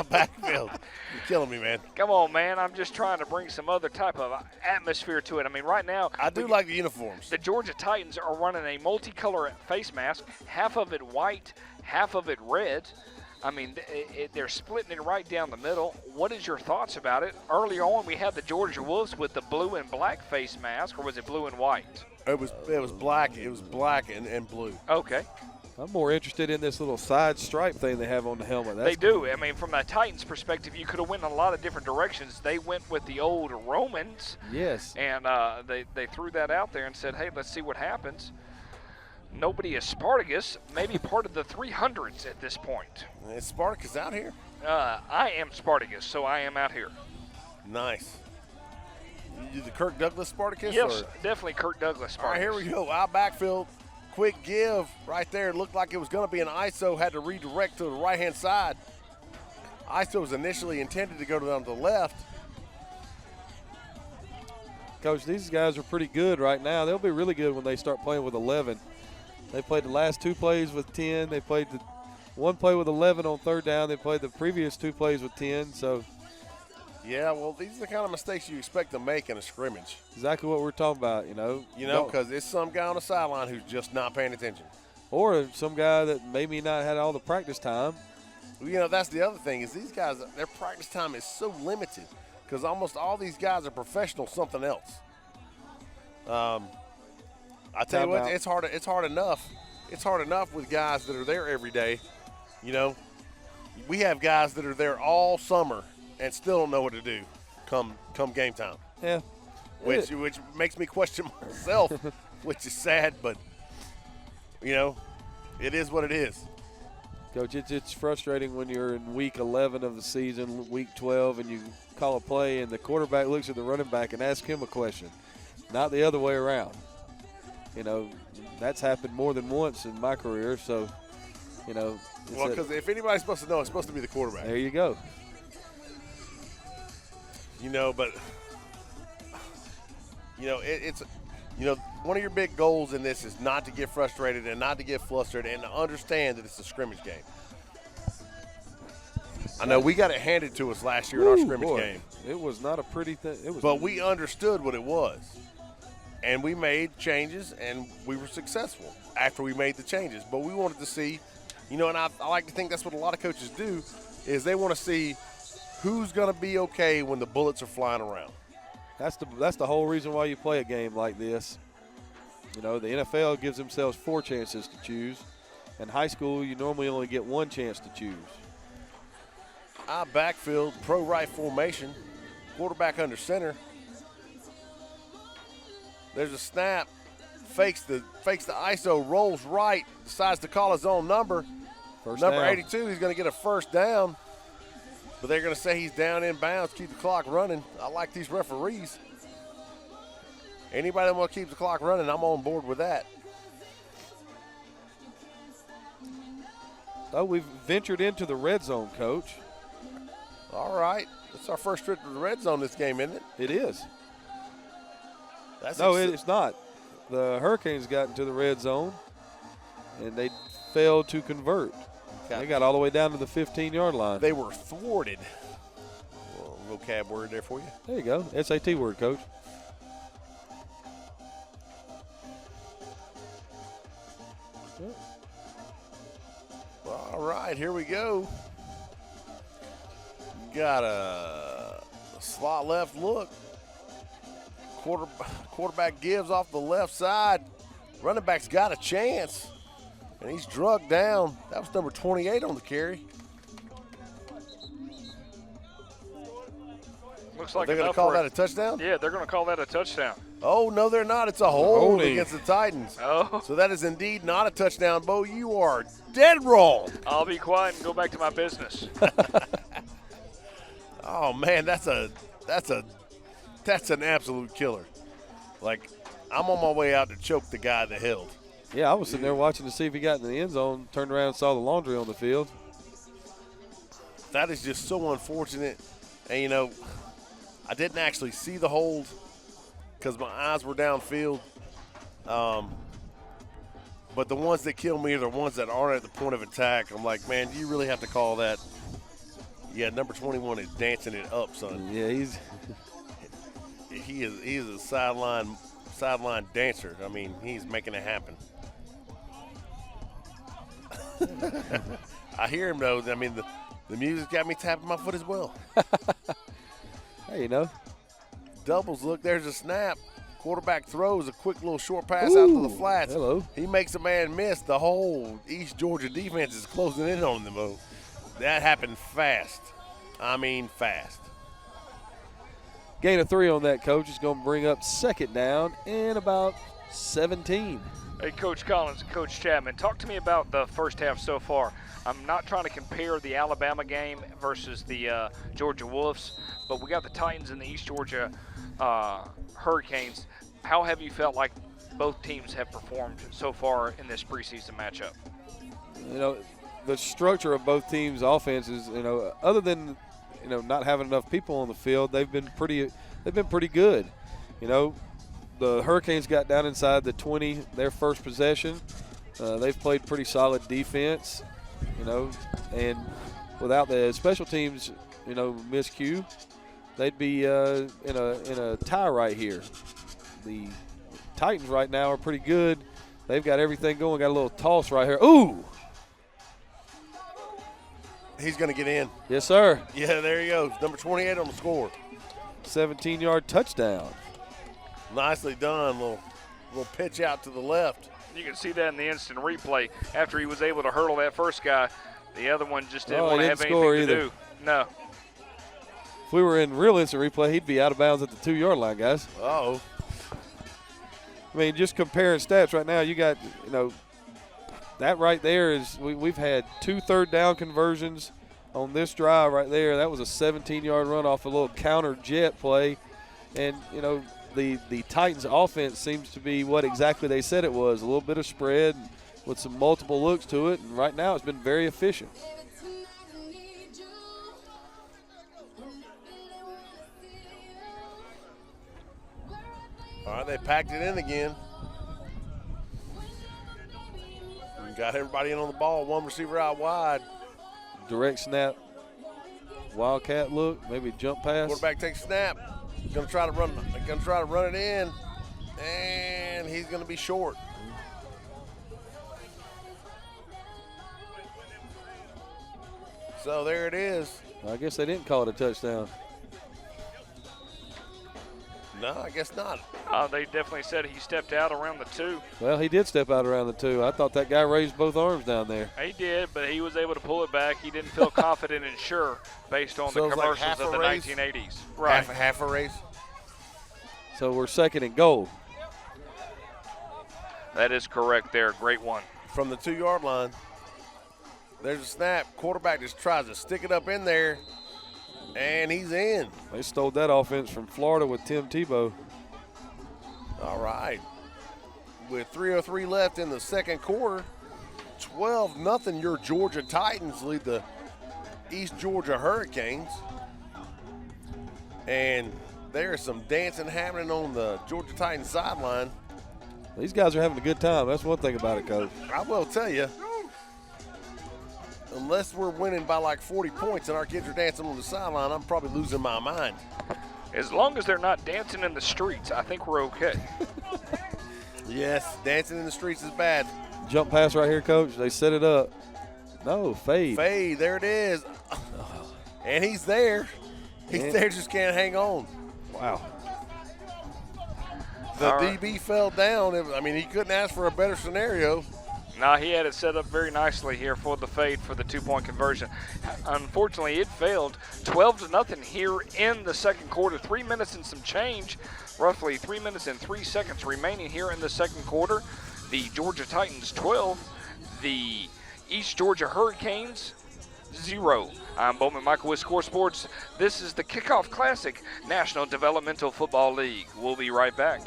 Backfield. You're killing me, man. Come on, man. I'm just trying to bring some other type of atmosphere to it. I mean, right now, I do like the uniforms. the Georgia Titans are running a multicolor face mask, half of it white, half of it red. I mean, they're splitting it right down the middle. What is your thoughts about it? Earlier on, we had the Georgia Wolves with the blue and black face mask, or was it blue and white? It was black. It was black and blue. Okay. I'm more interested in this little side stripe thing they have on the helmet. They do. I mean, from the Titans' perspective, you could have went in a lot of different directions. They went with the old Romans, Yes. and they threw that out there and said, hey, let's see what happens. Nobody is Spartacus, maybe part of the 300s at this point. Is Spartacus out here? I am Spartacus, so I am out here. Nice. You the Kirk Douglas Spartacus? Yes, or? definitely Kirk Douglas All right, Spartacus. here we go. Out backfield. Quick give right there. It looked like it was going to be an ISO. Had to redirect to the right-hand side. ISO was initially intended to go down to the left. Coach, these guys are pretty good right now. They'll be really good when they start playing with 11. They played the last 2 plays with 10. They played the 1 play with 11 on third down. They played the previous 2 plays with 10. So Yeah, well, these are the kind of mistakes you expect to make in a scrimmage. exactly what we're talking about, you know. Because it's some guy on the sideline who's just not paying attention. Or some guy that maybe not had all the practice time. You know, that's the other thing is these guys, their practice time is so limited because almost all these guys are professional something else. I tell you what, Timeout. it's hard enough. It's hard enough with guys that are there every day. You know, we have guys that are there all summer and still don't know what to do come game time. Yeah. Which makes me question myself, which is sad, but you know, it is what it is. Coach, it's frustrating when you're in week 11 of the season, week 12, and you call a play and the quarterback looks at the running back and asks him a question, not the other way around. You know, that's happened more than once in my career. So, you know. Well, because if anybody's supposed to know, it's supposed to be the quarterback. There you go. You know, but, you know, it's, you know, one of your big goals in this is not to get frustrated and not to get flustered and to understand that it's a scrimmage game. I know we got it handed to us last year in our scrimmage game. It was not a pretty thing. But we understood what it was. And we made changes, and we were successful after we made the changes. But we wanted to see, you know, and I like to think that's what a lot of coaches do, is they want to see who's going to be okay when the bullets are flying around. That's the whole reason why you play a game like this. You know, the NFL gives themselves 4 chances to choose. In high school, you normally only get 1 chance to choose. Backfield, pro right formation, quarterback under center. There's a snap, fakes the ISO, rolls right, decides to call his own number. First Number down. 82, he's going to get a first down. But they're going to say he's down in bounds, keep the clock running. I like these referees. Anybody that wants to keep the clock running, I'm on board with that. Oh, we've ventured into the red zone, Coach. All right. That's our first trip to the red zone this game, isn't it? It is. That's No, it's not. The Hurricanes got into the red zone, and they failed to convert. They got all the way down to the 15-yard line. They were thwarted. vocab word there for you. There you go. SAT word, Coach. All right, here we go. Got a slot left look. Quarterback gives off the left side. Running back's got a chance, and he's drugged down. That was number 28 on the carry. Looks like they're going to call that a touchdown? Yeah, they're going to call that a touchdown. Oh, no, they're not. It's a hold against the Titans. Oh. So that is indeed not a touchdown. Bo, you are dead wrong. I'll be quiet and go back to my business. Oh, man, that's an absolute killer. Like, I'm on my way out to choke the guy that held. Yeah, I was sitting there watching to see if he got in the end zone, turned around and saw the laundry on the field. That is just so unfortunate. And, you know, I didn't actually see the hold because my eyes were downfield. But the ones that kill me are the ones that aren't at the point of attack. I'm like, man, do you really have to call that? Yeah, number 21 is dancing it up, son. Yeah, he is a sideline dancer. I mean, he's making it happen. I hear him though. I mean, the music got me tapping my foot as well. Hey, you know. Doubles look. There's a snap. Quarterback throws a quick little short pass out to the flats. Hello. He makes a man miss. The whole East Georgia defense is closing in on them. Though. That happened fast. I mean, fast. Gain of 3 on that, Coach. Is going to bring up second down and about 17. Hey, Coach Collins and Coach Chapman, talk to me about the first half so far. I'm not trying to compare the Alabama game versus the Georgia Wolves, but we got the Titans and the East Georgia Hurricanes. How have you felt like both teams have performed so far in this preseason matchup? You know, the structure of both teams' offenses, you know, other than, you know, not having enough people on the field, they've been pretty good. You know, the Hurricanes got down inside the 20 their first possession. They've played pretty solid defense, you know, and without the special teams, you know, miscue, they'd be in a tie right here. The Titans right now are pretty good. They've got everything going. Got a little toss right here. Ooh! He's going to get in. Yes, sir. Yeah, there he goes. Number 28 on the score. 17-yard touchdown. Nicely done. Little pitch out to the left. You can see that in the instant replay. After he was able to hurdle that first guy, the other one just didn't want to have anything to do. No. If we were in real instant replay, he'd be out of bounds at the 2-yard line, guys. Uh-oh. I mean, just comparing stats right now, you got, you know, that right there is we've had 2 third-down conversions on this drive right there. That was a 17-yard run off a little counter jet play. And, you know, the Titans offense seems to be what exactly they said it was, a little bit of spread with some multiple looks to it. And right now it's been very efficient. All right, they packed it in again. Got everybody in on the ball, one receiver out wide. Direct snap, wildcat look, maybe jump pass. Quarterback takes snap. Gonna try to run it in, and he's gonna be short. So there it is. I guess they didn't call it a touchdown. No, I guess not. They definitely said he stepped out around the 2. Well, he did step out around the 2. I thought that guy raised both arms down there. He did, but he was able to pull it back. He didn't feel confident and sure based on So the it's like commercials half of the a race? 1980s. Right. Half a race. So we're second and goal. That is correct there. Great one. From the 2-yard line. There's a snap. Quarterback just tries to stick it up in there, and he's in. They stole that offense from Florida with Tim Tebow. All right. With 3:03 left in the second quarter, 12-0, your Georgia Titans lead the East Georgia Hurricanes. And there's some dancing happening on the Georgia Titans sideline. These guys are having a good time. That's one thing about it, Coach. I will tell you, unless we're winning by like 40 points and our kids are dancing on the sideline, I'm probably losing my mind. As long as they're not dancing in the streets, I think we're okay. Yes, dancing in the streets is bad. Jump pass right here, Coach. They set it up. No, fade. Fade, there it is. And he's there. He's there, just can't hang on. Wow. The DB fell down. I mean, he couldn't ask for a better scenario. Now he had it set up very nicely here for the fade for the 2-point conversion. Unfortunately, it failed. 12-0 here in the second quarter. 3 minutes and some change, roughly 3 minutes and 3 seconds remaining here in the second quarter. The Georgia Titans 12, the East Georgia Hurricanes 0. I'm Bowman Michael with Score Sports. This is the Kickoff Classic National Developmental Football League. We'll be right back.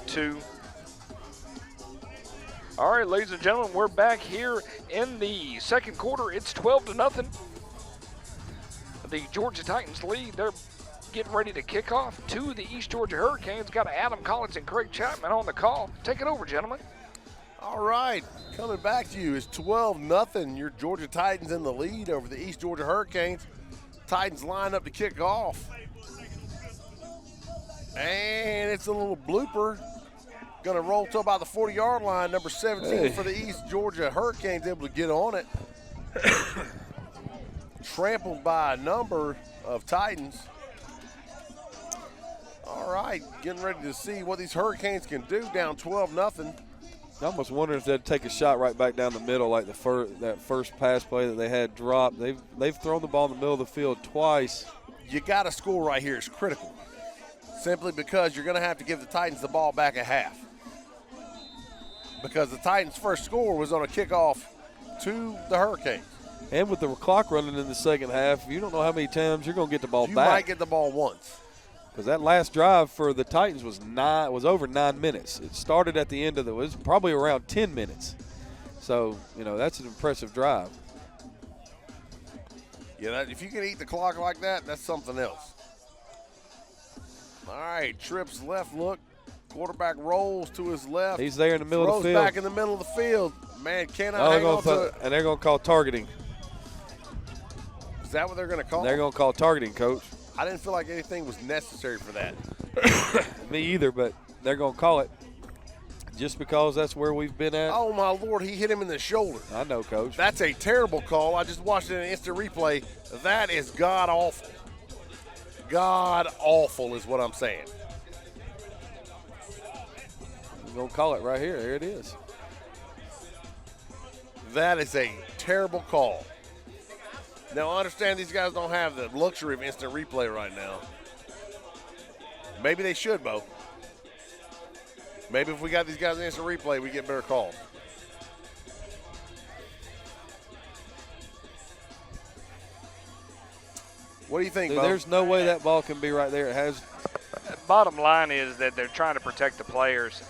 2. All right, ladies and gentlemen, we're back here in the second quarter. It's 12-0. The Georgia Titans lead. They're getting ready to kick off to the East Georgia Hurricanes. Got Adam Collins and Craig Chapman on the call. Take it over, gentlemen. All right, coming back to you. It's 12-0. Your Georgia Titans in the lead over the East Georgia Hurricanes. Titans line up to kick off. And it's a little blooper. Going to roll to about the 40-yard line. Number 17 for the East Georgia Hurricanes, able to get on it. Trampled by a number of Titans. All right, getting ready to see what these Hurricanes can do, down 12-0. I almost wonder if they'd take a shot right back down the middle like that first pass play that they had dropped. They've thrown the ball in the middle of the field twice. You got to score right here. It's critical. Simply because you're going to have to give the Titans the ball back at half. Because the Titans' first score was on a kickoff to the Hurricanes. And with the clock running in the second half, you don't know how many times you're going to get the ball back. You might get the ball once. Because that last drive for the Titans was over 9 minutes. It started at the end of it was probably around 10 minutes. So, that's an impressive drive. Yeah, if you can eat the clock like that, that's something else. All right, trips left look. Quarterback rolls to his left. He's there in the middle of the field. Throws back in the middle of the field. Man, cannot hang on to it. And they're going to call targeting. Is that what they're going to call? They're going to call targeting, Coach. I didn't feel like anything was necessary for that. Me either, but they're going to call it just because that's where we've been at. Oh, my Lord, he hit him in the shoulder. I know, Coach. That's a terrible call. I just watched it in an instant replay. That is god-awful. God-awful is what I'm saying. We're going to call it right here. Here it is. That is a terrible call. Now, I understand these guys don't have the luxury of instant replay right now. Maybe they should, Bo. Maybe if we got these guys in instant replay, we get better calls. What do you think, Bo? There's no way that ball can be right there. It has. Bottom line is that they're trying to protect the players.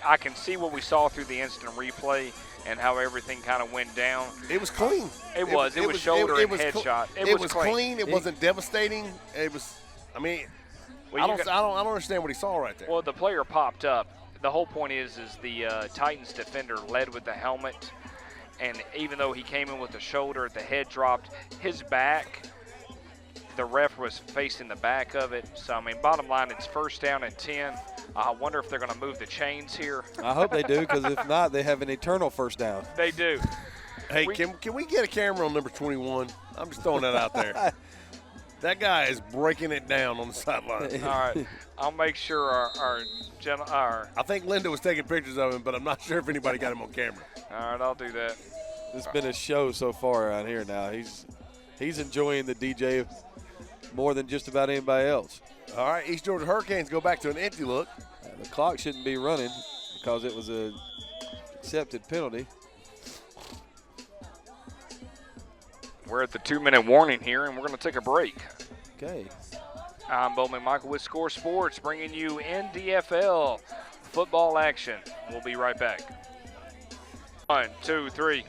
I can see what we saw through the instant replay and how everything kind of went down. It was clean. It was shoulder and headshot. It was clean. It wasn't devastating. It was. I mean, I don't understand what he saw right there. Well, the player popped up. The whole point is the Titans defender led with the helmet, and even though he came in with the shoulder, the head dropped, his back. The ref was facing the back of it. So, I mean, bottom line, it's first down and 10. I wonder if they're going to move the chains here. I hope they do, because if not, they have an eternal first down. They do. Hey, can we get a camera on number 21? I'm just throwing that out there. That guy is breaking it down on the sideline. All right. I'll make sure our I think Linda was taking pictures of him, but I'm not sure if anybody got him on camera. All right, I'll do that. It's been a show so far around here now. He's enjoying the DJ more than just about anybody else. All right, East Georgia Hurricanes go back to an empty look. The clock shouldn't be running because it was a accepted penalty. We're at the 2-minute warning here, and we're going to take a break. Okay. I'm Bowman Michael with Score Sports, bringing you NDFL football action. We'll be right back. 1, 2, 3.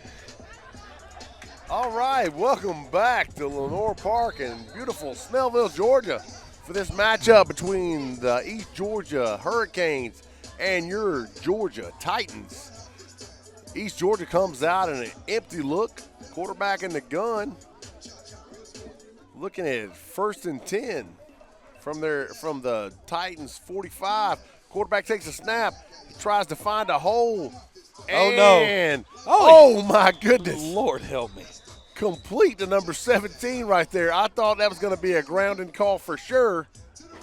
All right, welcome back to Lenore Park in beautiful Snellville, Georgia, for this matchup between the East Georgia Hurricanes and your Georgia Titans. East Georgia comes out in an empty look. Quarterback in the gun. Looking at 1st and 10 from the Titans 45. Quarterback takes a snap, tries to find a hole. And oh my goodness. Lord help me. Complete to number 17 right there. I thought that was going to be a grounding call for sure.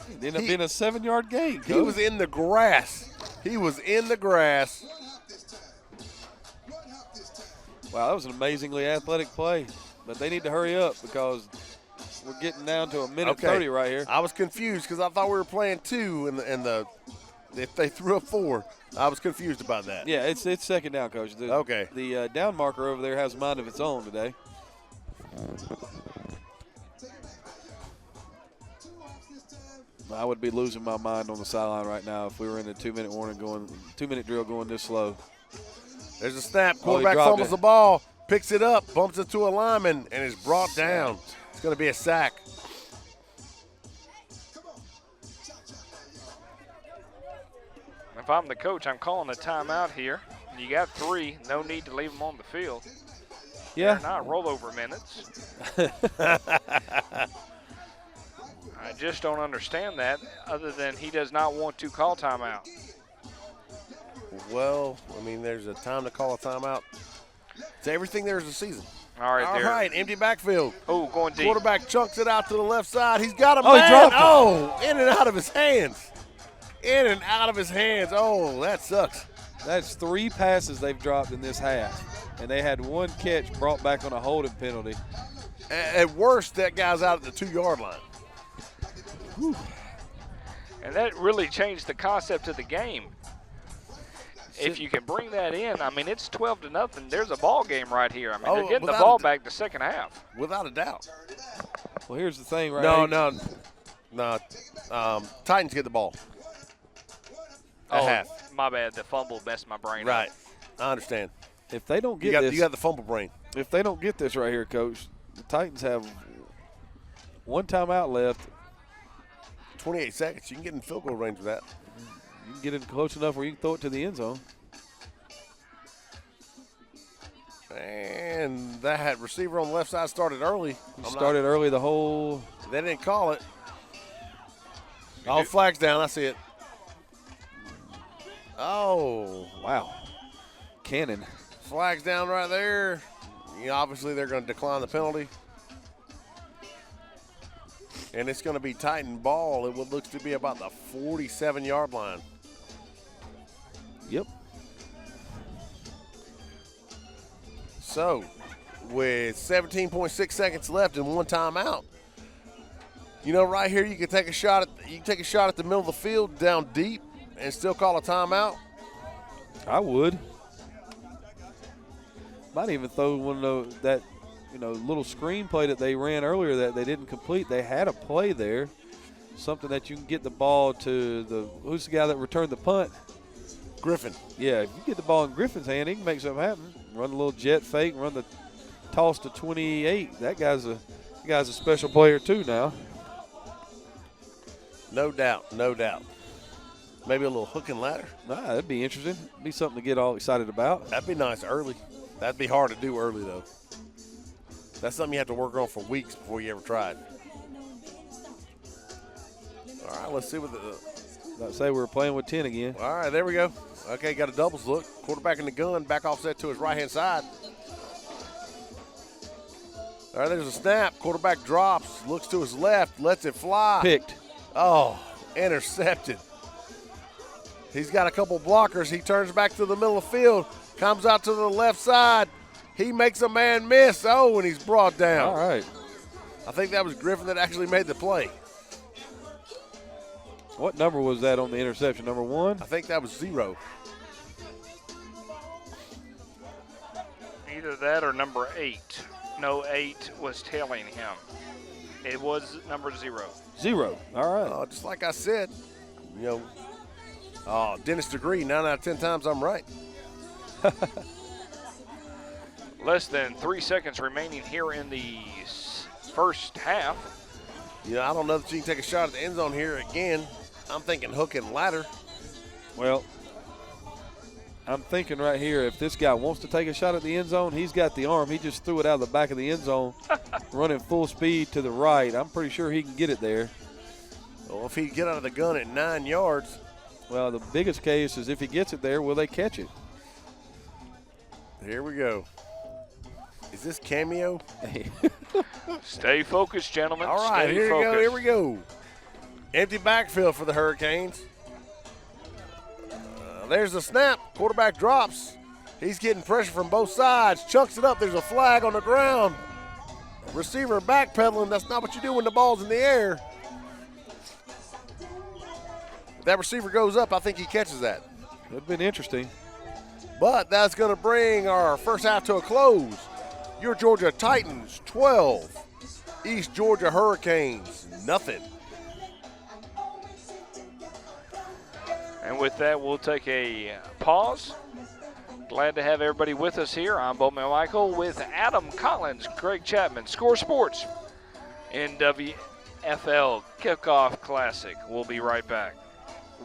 It ended up being a 7-yard gain. He was in the grass. He was in the grass. Wow, that was an amazingly athletic play. But they need to hurry up because we're getting down to a minute 30 right here. I was confused because I thought we were playing 2 and if they threw a 4. I was confused about that. Yeah, it's 2nd down, Coach. The down marker over there has a mind of its own today. I would be losing my mind on the sideline right now if we were in a 2-minute warning 2-minute drill going this slow. There's a snap. Quarterback fumbles the ball, picks it up, bumps into a lineman, and is brought down. It's going to be a sack. If I'm the coach, I'm calling a timeout here. You got 3. No need to leave them on the field. Yeah. They're not rollover minutes. I just don't understand that, other than he does not want to call timeout. Well, I mean, there's a time to call a timeout. To everything there's a season. All right, empty backfield. Oh, going deep. Quarterback chunks it out to the left side. He's got a man. He dropped it. Oh, in and out of his hands. In and out of his hands. Oh, that sucks. That's 3 passes they've dropped in this half. And they had 1 catch brought back on a holding penalty. At worst, that guy's out at the 2-yard line. Whew. And that really changed the concept of the game. If you can bring that in, I mean, it's 12-0. There's a ball game right here. I mean, they're getting the ball back the second half. Without a doubt. Well, here's the thing, right? No. Titans get the ball. Half. My bad. The fumble messed my brain up. Right. up. I understand. If they don't get this. You got the fumble brain. If they don't get this right here, Coach, the Titans have 1 timeout left. 28 seconds. You can get in field goal range with that. You can get it close enough where you can throw it to the end zone. And that receiver on the left side started early. Early the whole. They didn't call it. Oh, flag's down. I see it. Oh. Wow. Cannon. Flag's down right there. Obviously, they're going to decline the penalty. And it's going to be Titan ball. It looks to be about the 47-yard line. Yep. So, with 17.6 seconds left and 1 timeout, right here you can take a shot at the middle of the field down deep and still call a timeout. I would. Might even throw one of that little screen play that they ran earlier that they didn't complete. They had a play there, something that you can get the ball to who's the guy that returned the punt? Griffin. Yeah, if you get the ball in Griffin's hand, he can make something happen. Run a little jet fake, run the toss to 28. That guy's a special player too now. No doubt. Maybe a little hook and ladder. That'd be interesting. Be something to get all excited about. That'd be nice early. That'd be hard to do early though. That's something you have to work on for weeks before you ever try it. All right, let's see what I'd say we're playing with 10 again. All right, there we go. Okay, got a doubles look. Quarterback in the gun, back offset to his right-hand side. All right, there's a snap. Quarterback drops, looks to his left, lets it fly. Picked. Oh, intercepted. He's got a couple blockers. He turns back to the middle of the field, comes out to the left side. He makes a man miss. Oh, and he's brought down. All right. I think that was Griffin that actually made the play. What number was that on the interception? Number 1? I think that was 0. Either that or number 8. No, 8 was tailing him. It was number 0. 0. All right. Just like I said, Dennis Degree, 9 out of 10 times I'm right. Less than 3 seconds remaining here in the first half. I don't know that you can take a shot at the end zone here again. I'm thinking hook and ladder. Well, I'm thinking right here, if this guy wants to take a shot at the end zone, he's got the arm. He just threw it out of the back of the end zone, running full speed to the right. I'm pretty sure he can get it there. Well, if he get out of the gun at 9 yards. Well, the biggest case is if he gets it there, will they catch it? Here we go. Is this cameo? Stay focused, gentlemen. All right, Stay here focused. Here we go. Empty backfield for the Hurricanes. There's the snap. Quarterback drops. He's getting pressure from both sides. Chucks it up. There's a flag on the ground. Receiver backpedaling. That's not what you do when the ball's in the air. If that receiver goes up, I think he catches that. It would have been interesting. But that's going to bring our first half to a close. Your Georgia Titans, 12. East Georgia Hurricanes, nothing. And with that, we'll take a pause. Glad to have everybody with us here. I'm Bowman Michael with Adam Collins, Greg Chapman, Score Sports, NDFL Kickoff Classic. We'll be right back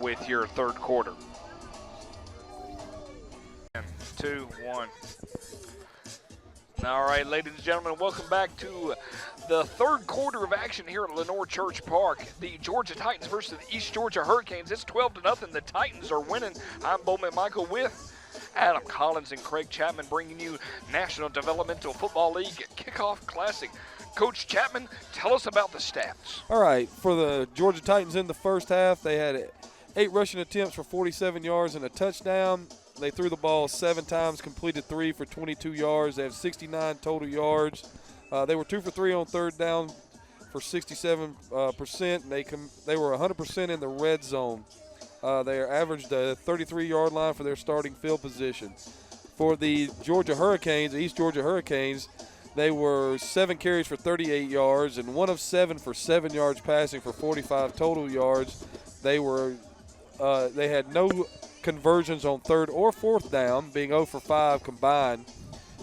with your third quarter. 2, 1. All right, ladies and gentlemen, welcome back to the third quarter of action here at Lenore Church Park. The Georgia Titans versus the East Georgia Hurricanes. It's 12-0. The Titans are winning. I'm Bowman Michael with Adam Collins and Craig Chapman, bringing you National Developmental Football League Kickoff Classic. Coach Chapman, tell us about the stats. All right, for the Georgia Titans in the first half, they had 8 rushing attempts for 47 yards and a touchdown. They threw the ball 7 times, completed 3 for 22 yards. They have 69 total yards. They were 2 for 3 on third down for 67%. And they were 100% in the red zone. They averaged a 33-yard line for their starting field position. For the Georgia Hurricanes, East Georgia Hurricanes, they were 7 carries for 38 yards and 1 of 7 for 7 yards passing for 45 total yards. They had no conversions on third or fourth down, being 0 for 5 combined,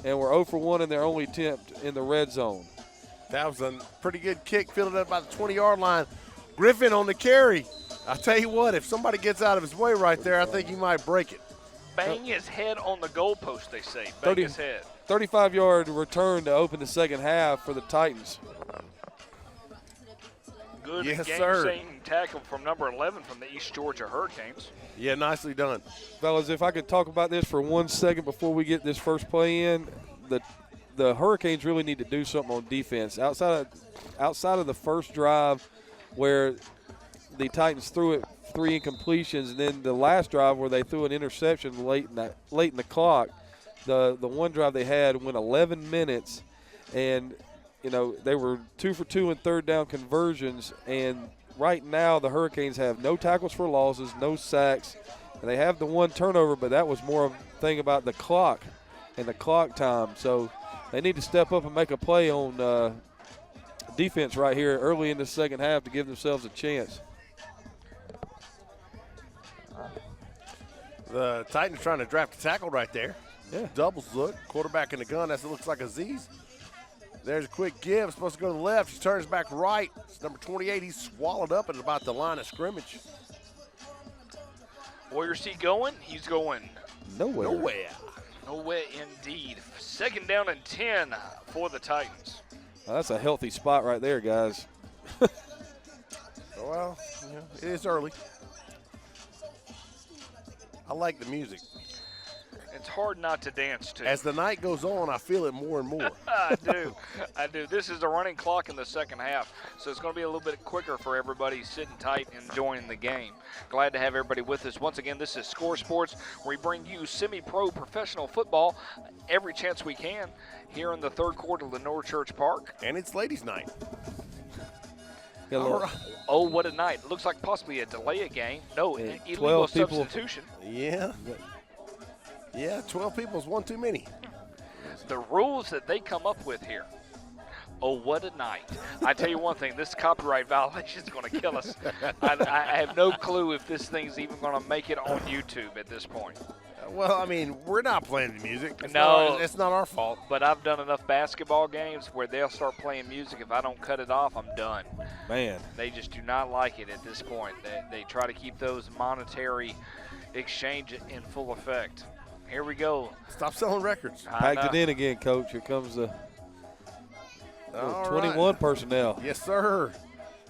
and were 0 for 1 in their only attempt in the red zone. That was a pretty good kick, fielded up by the 20-yard line. Griffin on the carry. I tell you what, if somebody gets out of his way right there, I think he might break it. Bang his head on the goalpost, they say. Bang his head. 35-yard return to open the second half for the Titans. Good yes, game-saving tackle from number 11 from the East Georgia Hurricanes. Yeah, nicely done. Fellas, if I could talk about this for 1 second before we get this first play in, the Hurricanes really need to do something on defense. Outside of the first drive where the Titans threw it 3 incompletions, and then the last drive where they threw an interception late in the clock, the one drive they had went 11 minutes, and they were 2 for 2 in third down conversions, and right now the Hurricanes have no tackles for losses, no sacks, and they have the 1 turnover, but that was more of a thing about the clock and the clock time. So they need to step up and make a play on defense right here early in the second half to give themselves a chance. The Titans trying to draft a tackle right there. Yeah. Doubles look. Quarterback in the gun. That looks like Aziz. There's a quick give. Supposed to go to the left. He turns back right. It's number 28. He's swallowed up at about the line of scrimmage. Where's he going? He's going Nowhere. nowhere indeed. Second down and 10 for the Titans. That's a healthy spot right there, guys. Well, it is early. I like the music. It's hard not to dance to. As the night goes on, I feel it more and more. I do. This is the running clock in the second half, so it's going to be a little bit quicker for everybody sitting tight and enjoying the game. Glad to have everybody with us. Once again, this is Score Sports, where we bring you semi-pro professional football every chance we can here in the third quarter of Lenore Church Park. And it's ladies' night. Oh, what a night. It looks like possibly a delay a game. No, Yeah, illegal 12 people. substitution. Yeah, 12 people is one too many. The rules that they come up with here. Oh, what a night. I tell you one thing, this copyright violation is going to kill us. I have no clue if this thing's even going to make it on YouTube at this point. Well, I mean, we're not playing the music. It's not our fault. But I've done enough basketball games where they'll start playing music. If I don't cut it off, I'm done. Man. They just do not like it at this point. They try to keep those monetary exchange in full effect. Here we go. Stop selling records. Packed it in again, Coach. Here comes the All 21 right. personnel. Yes, sir.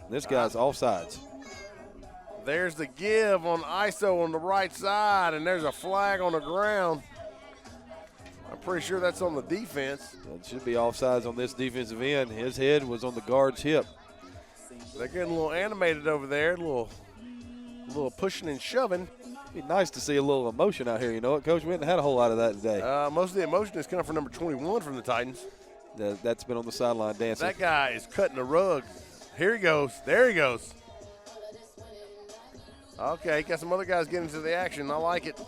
This guy's offsides. There's the give on ISO on the right side, and there's a flag on the ground. I'm pretty sure that's on the defense. It should be offsides on this defensive end. His head was on the guard's hip. They're getting a little animated over there, a little pushing and shoving. It'd be nice to see a little emotion out here, you know what, Coach? We haven't had a whole lot of that today. Most of the emotion is coming from number 21 from the Titans. That's been on the sideline dancing. That guy is cutting the rug. Here he goes. There he goes. Okay, got some other guys getting into the action. I like it.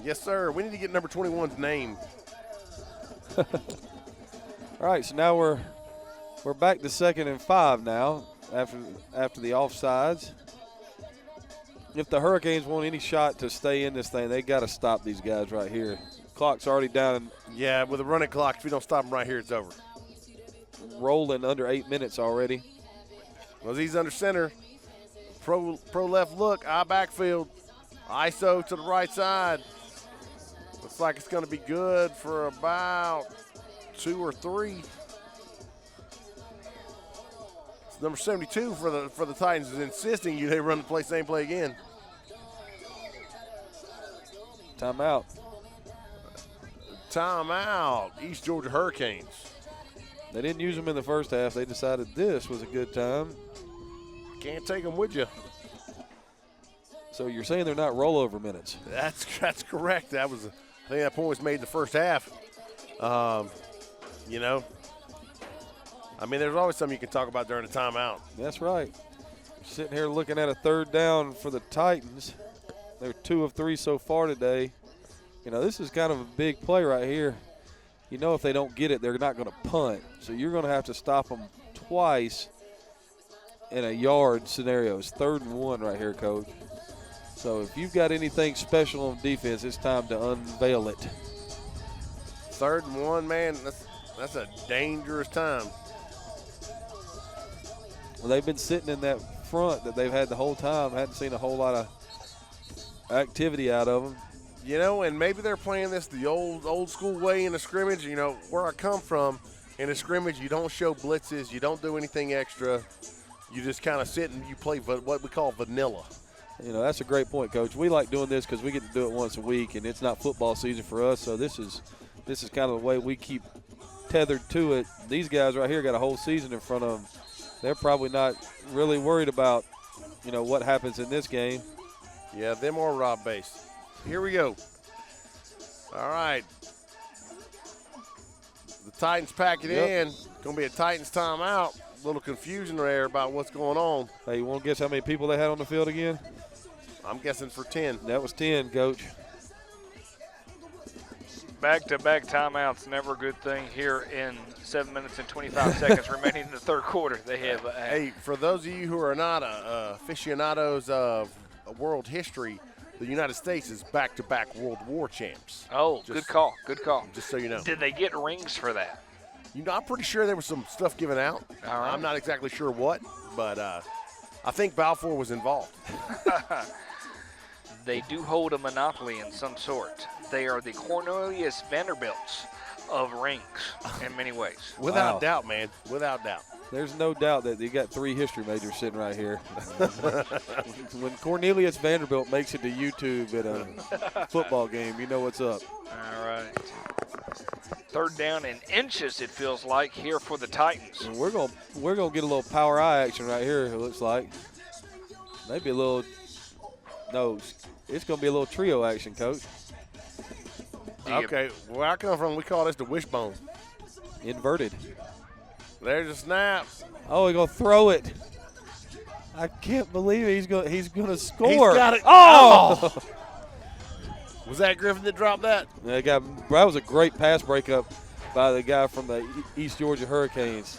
Yes, sir. We need to get number 21's name. All right, so now we're back to 2nd and 5 now after the offsides. If the Hurricanes want any shot to stay in this thing, they got to stop these guys right here. Clock's already down. Yeah, with a running clock, if we don't stop them right here, it's over. Rolling under 8 minutes already. Well, he's under center. Pro left look, eye backfield. ISO to the right side. Looks like it's going to be good for about 2 or 3. It's number 72 for the Titans is insisting they run the same play again. Timeout. Timeout. East Georgia Hurricanes. They didn't use them in the first half. They decided this was a good time. Can't take them with you. So you're saying they're not rollover minutes? That's correct. I think that point was made in the first half. You know, I mean, there's always something you can talk about during a timeout. That's right. Sitting here looking at a 3rd down for the Titans. They're 2 of 3 so far today. You know, this is kind of a big play right here. You know, if they don't get it, they're not going to punt. So you're going to have to stop them twice in a yard scenario. It's 3rd and 1 right here, Coach. So if you've got anything special on defense, it's time to unveil it. 3rd and 1, man, that's a dangerous time. Well, they've been sitting in that front that they've had the whole time. Hadn't seen a whole lot of activity out of them. You know, and maybe they're playing this the old school way in the scrimmage. You know, where I come from, in a scrimmage, you don't show blitzes. You don't do anything extra. You just kind of sit and you play what we call vanilla. You know, that's a great point, Coach. We like doing this because we get to do it once a week, and it's not football season for us. So this is kind of the way we keep tethered to it. These guys right here got a whole season in front of them. They're probably not really worried about, you know, what happens in this game. Yeah, them or Rob Base. Here we go. All right. The Titans pack it in. Going to be a Titans timeout. A little confusion there about what's going on. Hey, you want to guess how many people they had on the field again? I'm guessing for 10. That was 10, Coach. Back-to-back timeouts, never a good thing here in 7 minutes and 25 seconds remaining in the 3rd quarter. They have. Hey, for those of you who are not aficionados of world history, the United States is back-to-back World War champs. Oh, good call. Good call. Just so you know. Did they get rings for that? You know, I'm pretty sure there was some stuff given out. All right. I'm not exactly sure what, but I think Balfour was involved. They do hold a monopoly in some sort. They are the Cornelius Vanderbilts of rings in many ways. Without doubt, man. Without doubt. There's no doubt that you got 3 history majors sitting right here. When Cornelius Vanderbilt makes it to YouTube at a football game, you know what's up. All right. 3rd down in inches, it feels like, here for the Titans. And we're gonna get a little power eye action right here, it looks like. Maybe a little – no, it's going to be a little trio action, Coach. Okay, where I come from, we call this the wishbone. Inverted. There's a snap. Oh, he's going to throw it. I can't believe it. He's going to score. He's got it. Oh! Was that Griffin that dropped that? That was a great pass breakup by the guy from the East Georgia Hurricanes.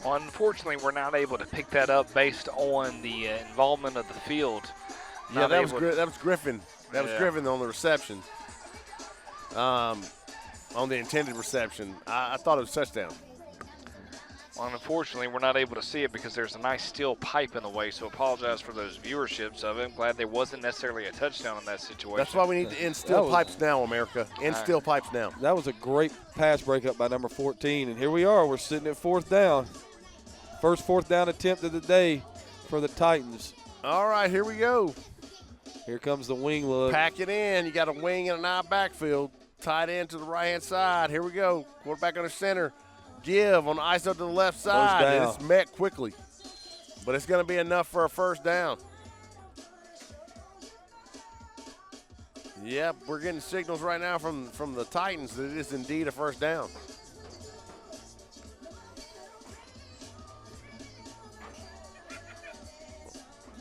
Well, unfortunately, we're not able to pick that up based on the involvement of the field. Yeah, that was Griffin. That was Griffin on the reception. On the intended reception. I thought it was touchdown. Well, unfortunately, we're not able to see it because there's a nice steel pipe in the way, so apologize for those viewerships of it. I'm glad there wasn't necessarily a touchdown in that situation. That's why we need to end steel pipes now, America. End steel pipes now. That was a great pass breakup by number 14, and here we are. We're sitting at 4th down. First 4th down attempt of the day for the Titans. All right, here we go. Here comes the wing look. Pack it in. You got a wing and an eye backfield. Tight end to the right-hand side. Here we go. Quarterback under center. Give on ISO to the left side. And it's met quickly. But it's going to be enough for a first down. Yep, we're getting signals right now from the Titans that it is indeed a first down.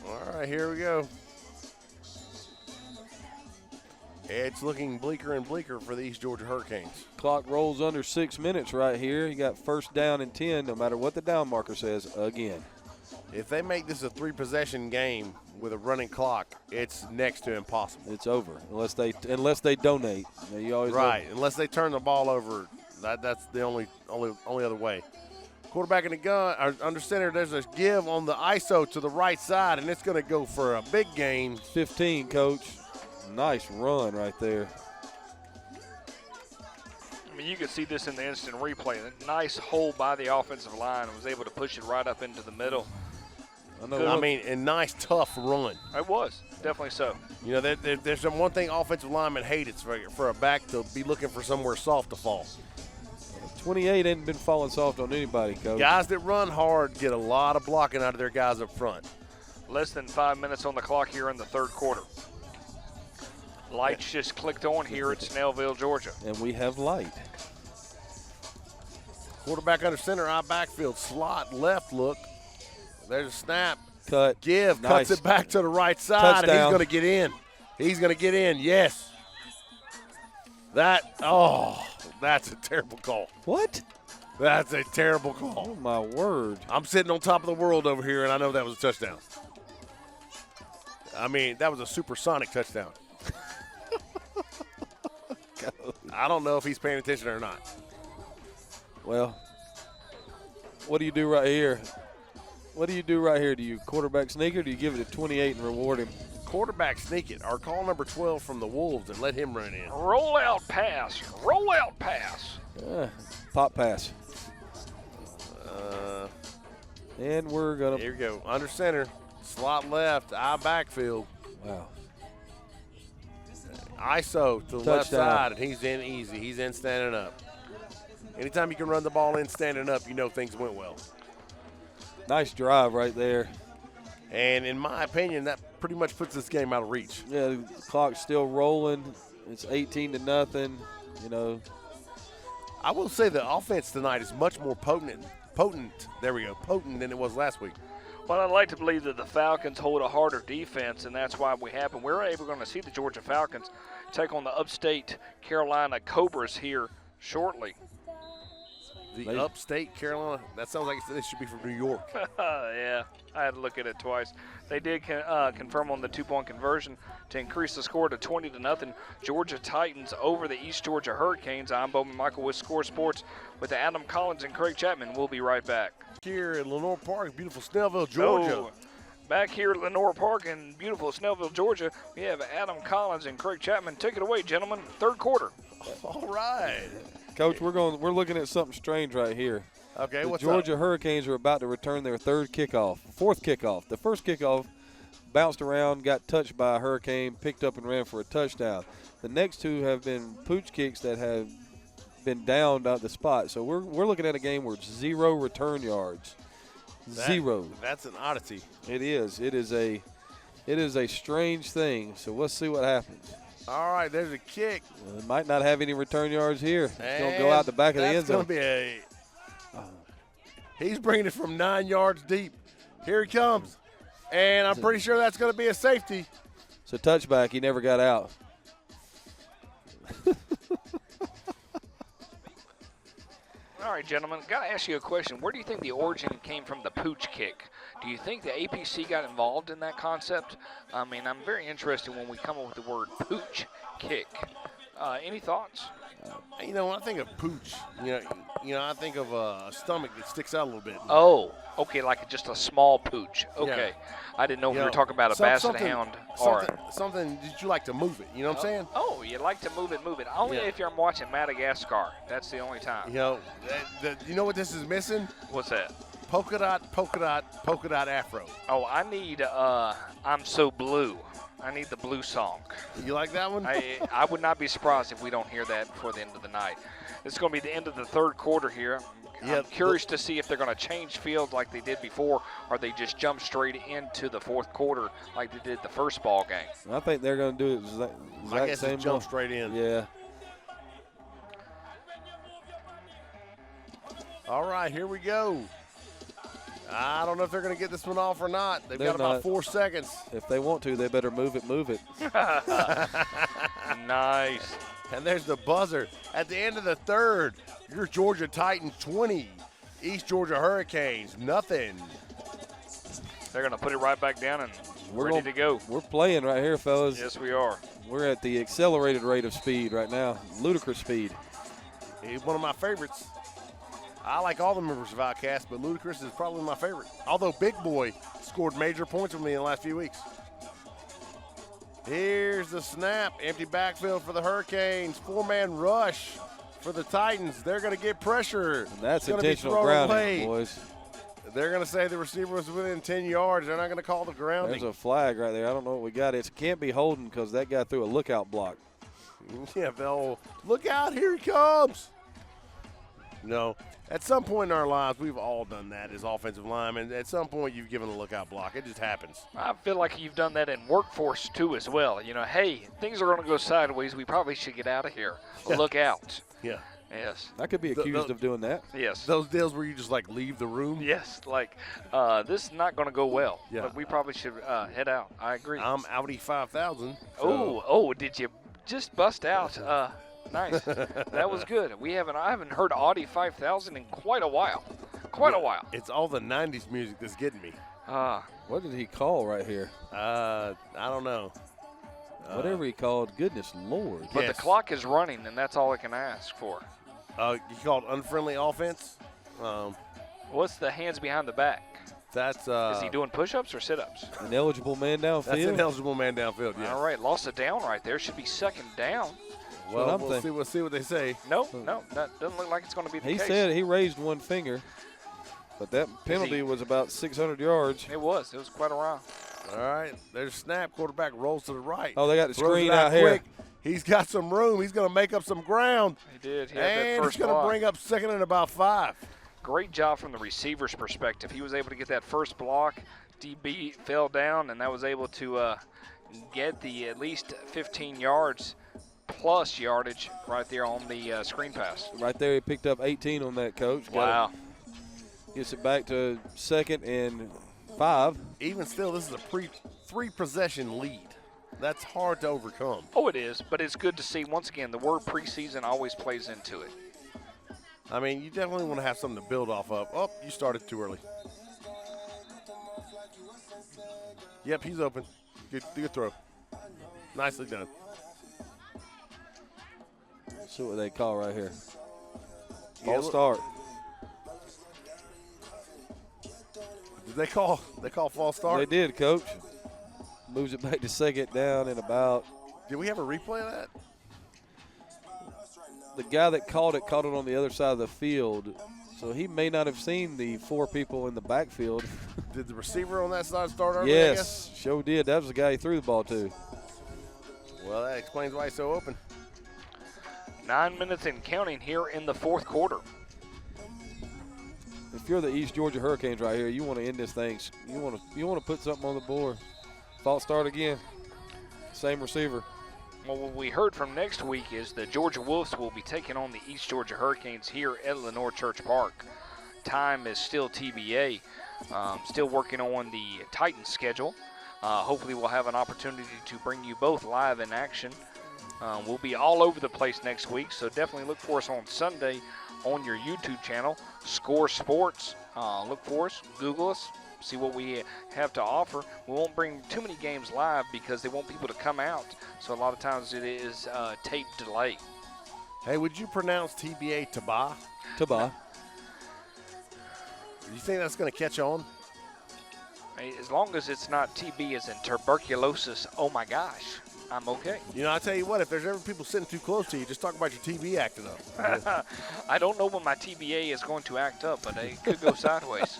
All right, here we go. It's looking bleaker and bleaker for the East Georgia Hurricanes. Clock rolls under 6 minutes right here. You got first down and 10, no matter what the down marker says, again. If they make this a 3-possession game with a running clock, it's next to impossible. It's over unless they donate. You always right, unless they turn the ball over. That's the only other way. Quarterback in the gun, or under center, there's a give on the ISO to the right side, and it's going to go for a big gain. 15, Coach. Nice run right there. I mean, you could see this in the instant replay. A nice hole by the offensive line and was able to push it right up into the middle. I mean, a nice, tough run. It was, definitely so. You know, there's one thing offensive linemen hate. It's for a back to be looking for somewhere soft to fall. 28 ain't been falling soft on anybody, Coach. Guys that run hard get a lot of blocking out of their guys up front. Less than 5 minutes on the clock here in the third quarter. Lights just clicked on here at Snellville, Georgia. And we have light. Quarterback under center, eye backfield, slot, left look. There's a snap. Cut. Give. Nice. Cuts it back to the right side, Touchdown. and he's going to get in. He's going to get in, yes. That's a terrible call. What? That's a terrible Oh, call. my word. I'm sitting on top of the world over here, and I know that was a touchdown. I mean, that was a supersonic touchdown. I don't know if he's paying attention or not. Well, what do you do right here? What do you do right here? Do you quarterback sneak or do you give it to 28 and reward him? Quarterback sneak it. Or call number 12 from the Wolves and let him run in. Roll out pass. Roll out pass. Pop pass. And we're going to. Here we go. Under center. Slot left. Eye backfield. Wow. ISO to the left side, and he's in easy. He's in standing up. Anytime you can run the ball in standing up, you know things went well. Nice drive right there. And in my opinion, that pretty much puts this game out of reach. Yeah, the clock's still rolling. It's 18-0. You know. I will say the offense tonight is much more potent than it was last week. Well, I'd like to believe that the Falcons hold a harder defense, and that's why we're going to see the Georgia Falcons take on the upstate Carolina Cobras here shortly. The upstate Carolina, that sounds like they should be from New York. Yeah, I had to look at it twice. They did confirm on the 2-point conversion to increase the score to 20-0. Georgia Titans over the East Georgia Hurricanes. I'm Bowman Michael with Score Sports with Adam Collins and Craig Chapman. We'll be right back. Here in Lenore Park, beautiful Snellville, Georgia. Back here at Lenore Park in beautiful Snellville, Georgia, we have Adam Collins and Craig Chapman. Take it away, gentlemen. Third quarter. All right. Coach, we're looking at something strange right here. Okay, the what's Georgia up? Hurricanes are about to return their fourth kickoff. The first kickoff bounced around, got touched by a Hurricane, picked up and ran for a touchdown. The next two have been pooch kicks that have been downed at the spot. So we're looking at a game where it's 0 return yards. Zero. That's an oddity. It is. It is a strange thing. So let's see what happens. All right, there's a kick. It might not have any return yards here. It's going to go out the back of the end zone. That's going to be he's bringing it from 9 yards deep. Here he comes. And I'm pretty sure that's going to be a safety. It's a touchback. He never got out. All right, gentlemen, got to ask you a question. Where do you think the origin came from the pooch kick? Do you think the APC got involved in that concept? I mean, I'm very interested when we come up with the word pooch kick. Any thoughts? You know, when I think of pooch, I think of a stomach that sticks out a little bit. Oh, okay, like just a small pooch. Okay. I didn't know if we were talking about a basset hound or something that you like to move it. You know what I'm saying? Oh, you like to move it. Only if you're watching Madagascar. That's the only time. You know, you know what this is missing? What's that? Polka dot afro. Oh, I need I'm So Blue. I need the blue song. You like that one? I would not be surprised if we don't hear that before the end of the night. It's going to be the end of the third quarter here. I'm curious to see if they're going to change fields like they did before, or they just jump straight into the fourth quarter like they did the first ball game. I think they're going to do it I guess same jump straight in. Yeah. All right, here we go. I don't know if they're going to get this one off or not. They've got about 4 seconds. If they want to, they better move it. Nice. And there's the buzzer. At the end of the third, your Georgia Titans 20, East Georgia Hurricanes nothing. They're going to put it right back down and ready to go. We're playing right here, fellas. Yes, we are. We're at the accelerated rate of speed right now, ludicrous speed. He's one of my favorites. I like all the members of Outcast, but Ludacris is probably my favorite. Although Big Boy scored major points with me in the last few weeks. Here's the snap. Empty backfield for the Hurricanes. 4-man rush for the Titans. They're going to get pressure. And that's intentional grounding, boys. They're going to say the receiver was within 10 yards. They're not going to call the grounding. There's a flag right there. I don't know what we got. It can't be holding because that guy threw a lookout block. Yeah, they'll look out. Here he comes. No. At some point in our lives, we've all done that as offensive linemen. At some point, you've given a lookout block. It just happens. I feel like you've done that in workforce, too, as well. You know, hey, things are going to go sideways. We probably should get out of here. Yeah. Look out. Yeah. Yes. I could be accused of doing that. Yes. Those deals where you just, like, leave the room? Yes. Like, this is not going to go well. Yeah. But we probably should head out. I agree. I'm Audi 5000. Oh, did you just bust out? Nice. That was good. I haven't heard Audi 5000 in quite a while. It's all the 90s music that's getting me. What did he call right here? I don't know. Whatever he called, goodness Lord. But the clock is running, and that's all I can ask for. You called unfriendly offense? What's the hands behind the back? That's is he doing push-ups or sit-ups? Ineligible man downfield? That's an eligible man downfield, yes. All right, lost a down right there. Should be second down. Well, we'll see what they say. No, that doesn't look like it's going to be the case. He said he raised one finger, but that penalty was about 600 yards. It was quite a while. All right, there's snap. Quarterback rolls to the right. Oh, they got the Throws screen it out here. Quick. He's got some room. He's going to make up some ground. He did. He and he's going to bring up second and about 5. Great job from the receiver's perspective. He was able to get that first block. DB fell down, and that was able to get the at least 15 yards plus yardage right there on the screen pass. Right there, he picked up 18 on that, Coach. Wow. Gets it back to 2nd and 5. Even still, this is a 3-possession lead. That's hard to overcome. Oh, it is, but it's good to see. Once again, the word preseason always plays into it. I mean, you definitely want to have something to build off of. Oh, you started too early. Yep, he's open. Good throw. Nicely done. See what they call right here. False start. Did they call false start? They did, Coach. Moves it back to 2nd down and about. Did we have a replay of that? The guy that called it on the other side of the field, so he may not have seen the 4 people in the backfield. Did the receiver on that side start early? Yes, sure did. That was the guy he threw the ball to. Well, that explains why he's so open. 9 minutes and counting here in the fourth quarter. If you're the East Georgia Hurricanes right here, you want to end this thing. You want to put something on the board. False start again. Same receiver. Well, what we heard from next week is the Georgia Wolves will be taking on the East Georgia Hurricanes here at Lenore Church Park. Time is still TBA. Still working on the Titans schedule. Hopefully we'll have an opportunity to bring you both live in action. We'll be all over the place next week, so definitely look for us on Sunday on your YouTube channel, Score Sports. Look for us, Google us, see what we have to offer. We won't bring too many games live because they want people to come out. So a lot of times it is tape delay. Hey, would you pronounce TBA Taba? Taba. You think that's going to catch on? As long as it's not TB as in tuberculosis, oh my gosh, I'm okay. You know, I tell you what, if there's ever people sitting too close to you, just talk about your TB acting up. I don't know when my TBA is going to act up, but it could go sideways.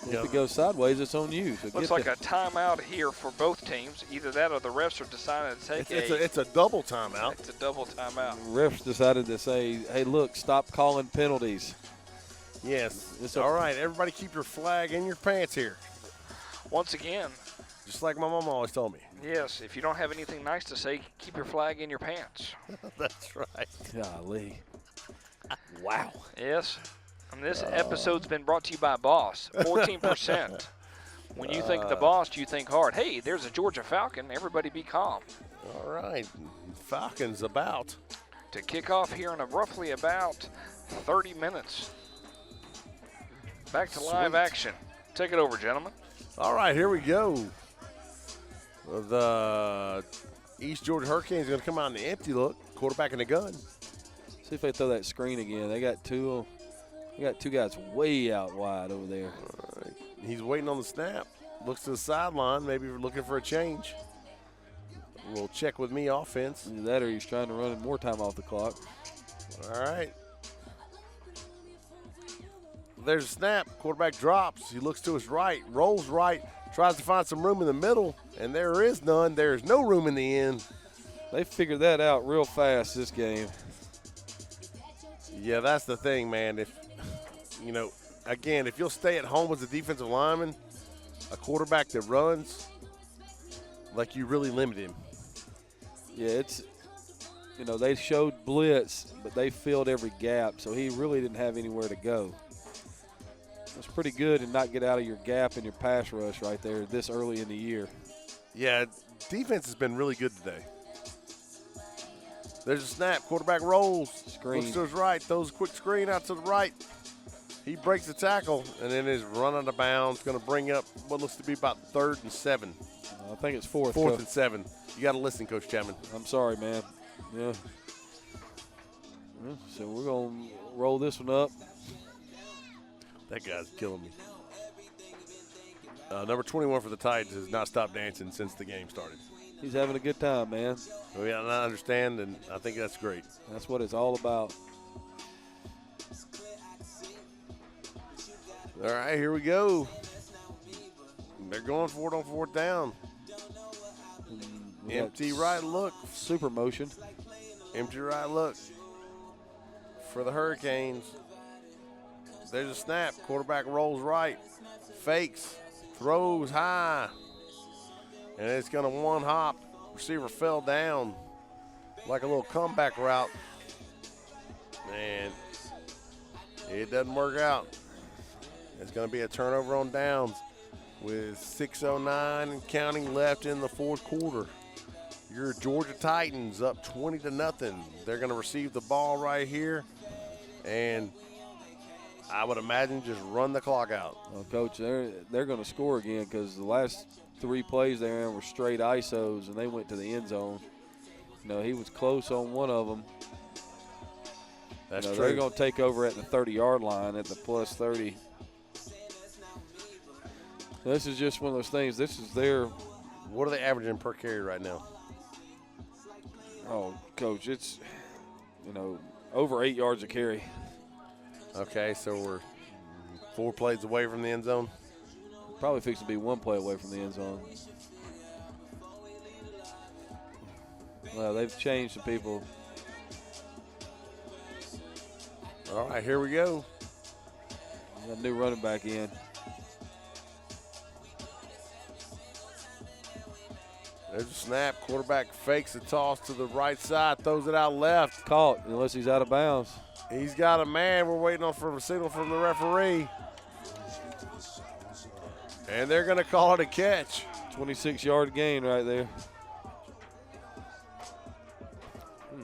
If it goes sideways, it's on you. So Looks like a timeout here for both teams. Either that or the refs are deciding to take it's a double timeout. It's a double timeout. Refs decided to say, hey, look, stop calling penalties. Yes. It's all right. Everybody keep your flag in your pants here. Once again. Just like my mom always told me. Yes, if you don't have anything nice to say, keep your flag in your pants. That's right. Golly. Wow. Yes. And this episode's been brought to you by Boss. 14%. When you think the Boss, you think hard. Hey, there's a Georgia Falcon. Everybody be calm. All right. Falcons about to kick off here in roughly about 30 minutes. Back to live action. Take it over, gentlemen. All right, here we go. The East Georgia Hurricanes are going to come out in the empty look. Quarterback in the gun. See if they throw that screen again. They got two guys way out wide over there. All right. He's waiting on the snap. Looks to the sideline, maybe looking for a change. A little check with me offense. Either that or he's trying to run more time off the clock. All right. There's a snap. Quarterback drops. He looks to his right, rolls right, tries to find some room in the middle, and there is none. There's no room in the end. They figured that out real fast this game. Yeah, that's the thing, man. If you'll stay at home as a defensive lineman, a quarterback that runs, like you really limit him. Yeah, they showed blitz, but they filled every gap, so he really didn't have anywhere to go. It's pretty good to not get out of your gap in your pass rush right there this early in the year. Yeah, defense has been really good today. There's a snap. Quarterback rolls. Screen. Looks to his right. Throws a quick screen out to the right. He breaks the tackle and then is run out of bounds. Going to bring up what looks to be about 3rd and 7. I think it's 4th. 4th and 7. You got to listen, Coach Chapman. I'm sorry, man. Yeah. So we're going to roll this one up. That guy's killing me. Number 21 for the Titans has not stopped dancing since the game started. He's having a good time, man. I understand, and I think that's great. That's what it's all about. All right, here we go. They're going for it on 4th down. Empty right look. Super motion. Empty right look for the Hurricanes. There's a snap. Quarterback rolls right. Fakes. Throws high. And it's going to one hop. Receiver fell down like a little comeback route. And it doesn't work out. It's going to be a turnover on downs with 6:09 and counting left in the 4th quarter. Your Georgia Titans up 20-0. They're going to receive the ball right here. And I would imagine just run the clock out. Well, Coach, they're going to score again because the last 3 plays there were straight ISOs, and they went to the end zone. He was close on one of them. That's true. They're going to take over at the 30-yard line at the plus 30. This is just one of those things. This is their – what are they averaging per carry right now? Oh, Coach, it's, over 8 yards a carry. Okay, so we're 4 plays away from the end zone. Probably fixing to be 1 play away from the end zone. Well, they've changed some people. All right, here we go. Got a new running back in. There's a snap. Quarterback fakes the toss to the right side, throws it out left. Caught, unless he's out of bounds. He's got a man. We're waiting for a signal from the referee. And they're going to call it a catch. 26-yard gain right there.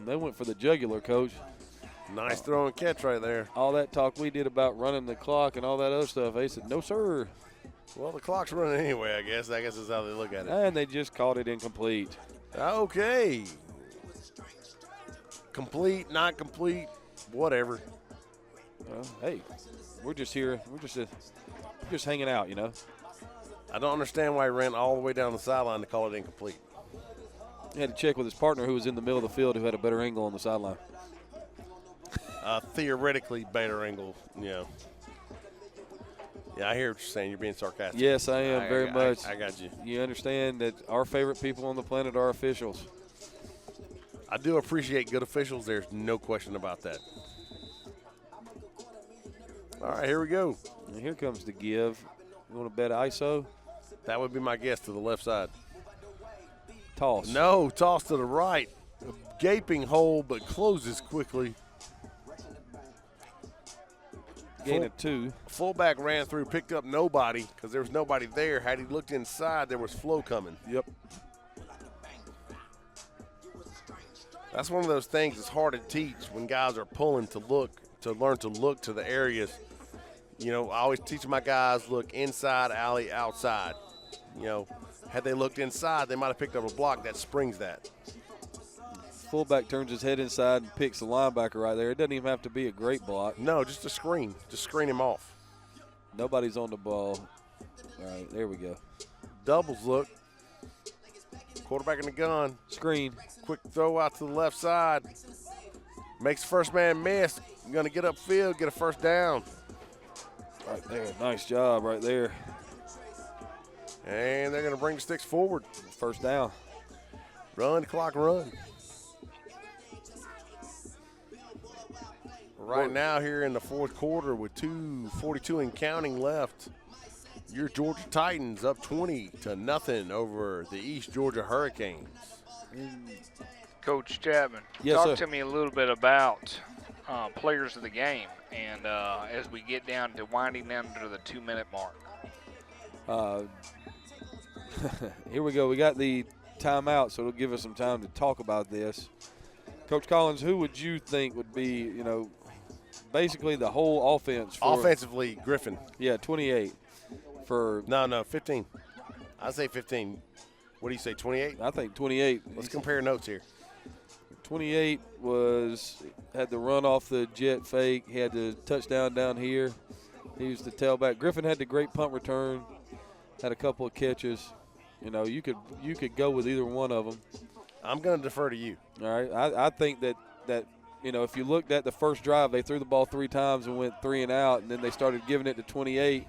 They went for the jugular, Coach. Nice throw and catch right there. All that talk we did about running the clock and all that other stuff, they said, no, sir. Well, the clock's running anyway, I guess. I guess that's how they look at it. And they just called it incomplete. Okay. Complete, not complete, whatever. Well, hey, we're just here. We're just hanging out, you know. I don't understand why he ran all the way down the sideline to call it incomplete. He had to check with his partner who was in the middle of the field who had a better angle on the sideline. Theoretically better angle, Yeah, I hear what you're saying. You're being sarcastic. Yes, I am very much. I got you. You understand that our favorite people on the planet are officials. I do appreciate good officials. There's no question about that. All right, here we go. And here comes the give. You want to bet ISO? That would be my guess to the left side. Toss. No, toss to the right. A gaping hole, but closes quickly. Gain of 2. Fullback ran through, picked up nobody because there was nobody there. Had he looked inside, there was flow coming. Yep. That's one of those things that's hard to teach when guys are pulling to learn to look to the areas. You know, I always teach my guys, look inside, alley, outside. You know, had they looked inside, they might have picked up a block that springs that. Fullback turns his head inside and picks the linebacker right there. It doesn't even have to be a great block. No, just a screen. Just screen him off. Nobody's on the ball. All right, there we go. Doubles look. Quarterback in the gun. Screen. Quick throw out to the left side. Makes first man miss. You're going to get upfield, get a first down. Right there. Nice job right there. And they're going to bring the sticks forward. First down. Run, clock, run. Right now here in the fourth quarter with 2:42 and counting left, your Georgia Titans up 20-0 over the East Georgia Hurricanes. Coach Chapman, Yes, talk sir. to me a little bit about players of the game, and as we get down to winding down to the 2-minute mark. Here we go. We got the timeout, so it'll give us some time to talk about this. Coach Collins, who would you think would be, you know, basically the whole offense? Offensively, Griffin. Yeah, 28 for. No, 15. I say 15. What do you say, 28? I think 28. Let's compare notes here. 28 had the run off the jet fake. He had the touchdown down here. He was the tailback. Griffin had the great punt return. Had a couple of catches. You know, you could go with either one of them. I'm going to defer to you. All right. I think that you know, if you looked at the first drive, they threw the ball 3 times and went 3 and out, and then they started giving it to 28,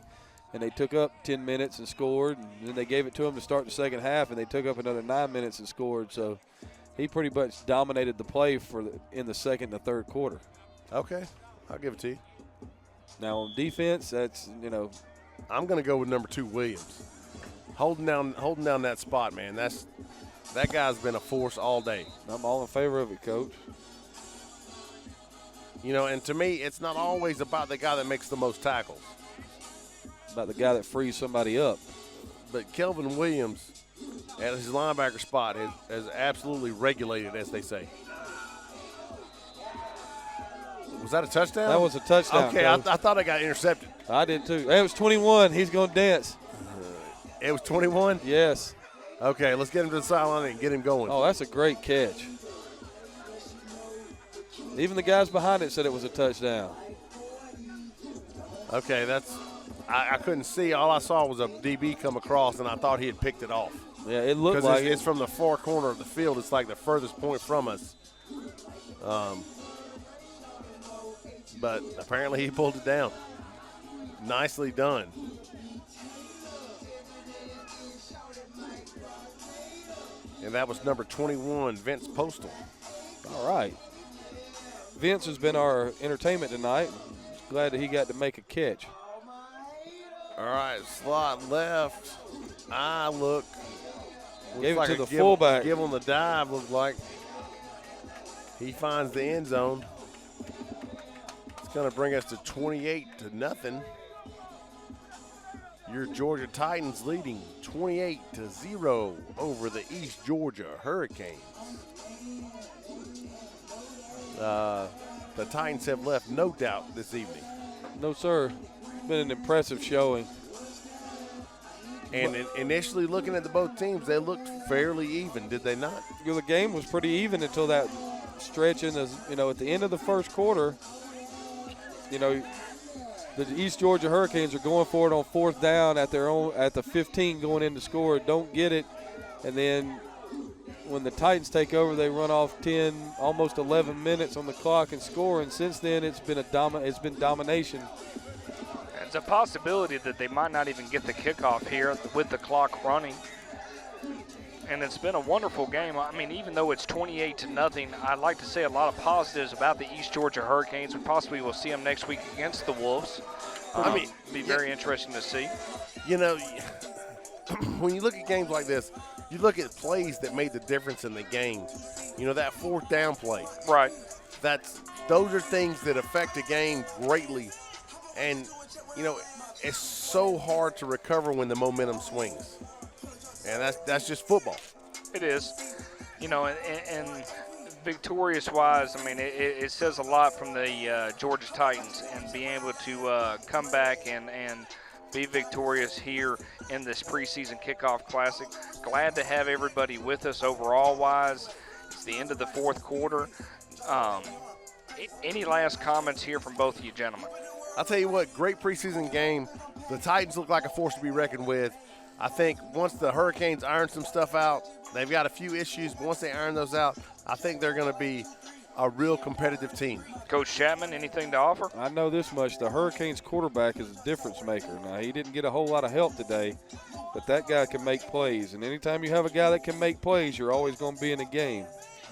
and they took up 10 minutes and scored, and then they gave it to him to start the second half, and they took up another 9 minutes and scored. So he pretty much dominated the play in the second and the third quarter. Okay, I'll give it to you. Now on defense, that's, you know, I'm going to go with number 2, Williams. Holding down that spot, man. That guy's been a force all day. I'm all in favor of it, Coach. You know, and to me, it's not always about the guy that makes the most tackles. About the guy that frees somebody up. But Kelvin Williams at his linebacker spot has absolutely regulated, as they say. Was that a touchdown? That was a touchdown. Okay, I thought I got intercepted. I did too. It was 21. He's going to dance. It was 21? Yes. Okay, let's get him to the sideline and get him going. Oh, that's a great catch. Even the guys behind it said it was a touchdown. Okay, I couldn't see. All I saw was a DB come across, and I thought he had picked it off. Yeah, it looked Because like it's from the far corner of the field. It's like the furthest point from us. But apparently he pulled it down. Nicely done. And that was number 21, Vince Postal. All right. Vince has been our entertainment tonight. Glad that he got to make a catch. All right, slot left. Look. Gave Looks it to like the a fullback. Give on the dive, looked like. He finds the end zone. It's going to bring us to 28-0. Your Georgia Titans leading 28-0 over the East Georgia Hurricanes. The Titans have left no doubt this evening. No, sir. It's been an impressive showing. And initially looking at the both teams, they looked fairly even, did they not? The game was pretty even until that stretch at the end of the first quarter. The East Georgia Hurricanes are going for it on 4th down at the 15 going in to score, don't get it, and then when the Titans take over, they run off 10, almost 11 minutes on the clock and score, and since then it's been domination. It's a possibility that they might not even get the kickoff here with the clock running. And it's been a wonderful game. I mean, even though it's 28-0, I'd like to say a lot of positives about the East Georgia Hurricanes. We possibly will see them next week against the Wolves. Be very interesting to see. When you look at games like this, you look at plays that made the difference in the game. That 4th down play. Right. Those are things that affect a game greatly. And, it's so hard to recover when the momentum swings. And that's just football. It is. And victorious-wise, I mean, it says a lot from the Georgia Titans and being able to come back and be victorious here in this preseason kickoff classic. Glad to have everybody with us overall-wise. It's the end of the 4th quarter. Any last comments here from both of you gentlemen? I'll tell you what, great preseason game. The Titans look like a force to be reckoned with. I think once the Hurricanes iron some stuff out, they've got a few issues, but once they iron those out, I think they're going to be a real competitive team. Coach Chapman, anything to offer? I know this much. The Hurricanes quarterback is a difference maker. Now, he didn't get a whole lot of help today, but that guy can make plays. And anytime you have a guy that can make plays, you're always going to be in a game.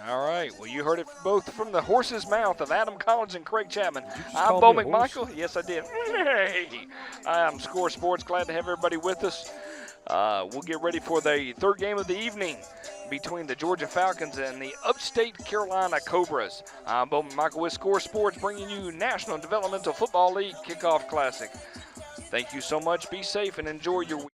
All right. Well, you heard it both from the horse's mouth of Adam Collins and Craig Chapman. I'm Bo McMichael. Yes, I did. Hey, I'm Score Sports. Glad to have everybody with us. We'll get ready for the 3rd game of the evening between the Georgia Falcons and the Upstate Carolina Cobras. I'm Bo McMichael with Score Sports, bringing you National Developmental Football League Kickoff Classic. Thank you so much. Be safe and enjoy your week.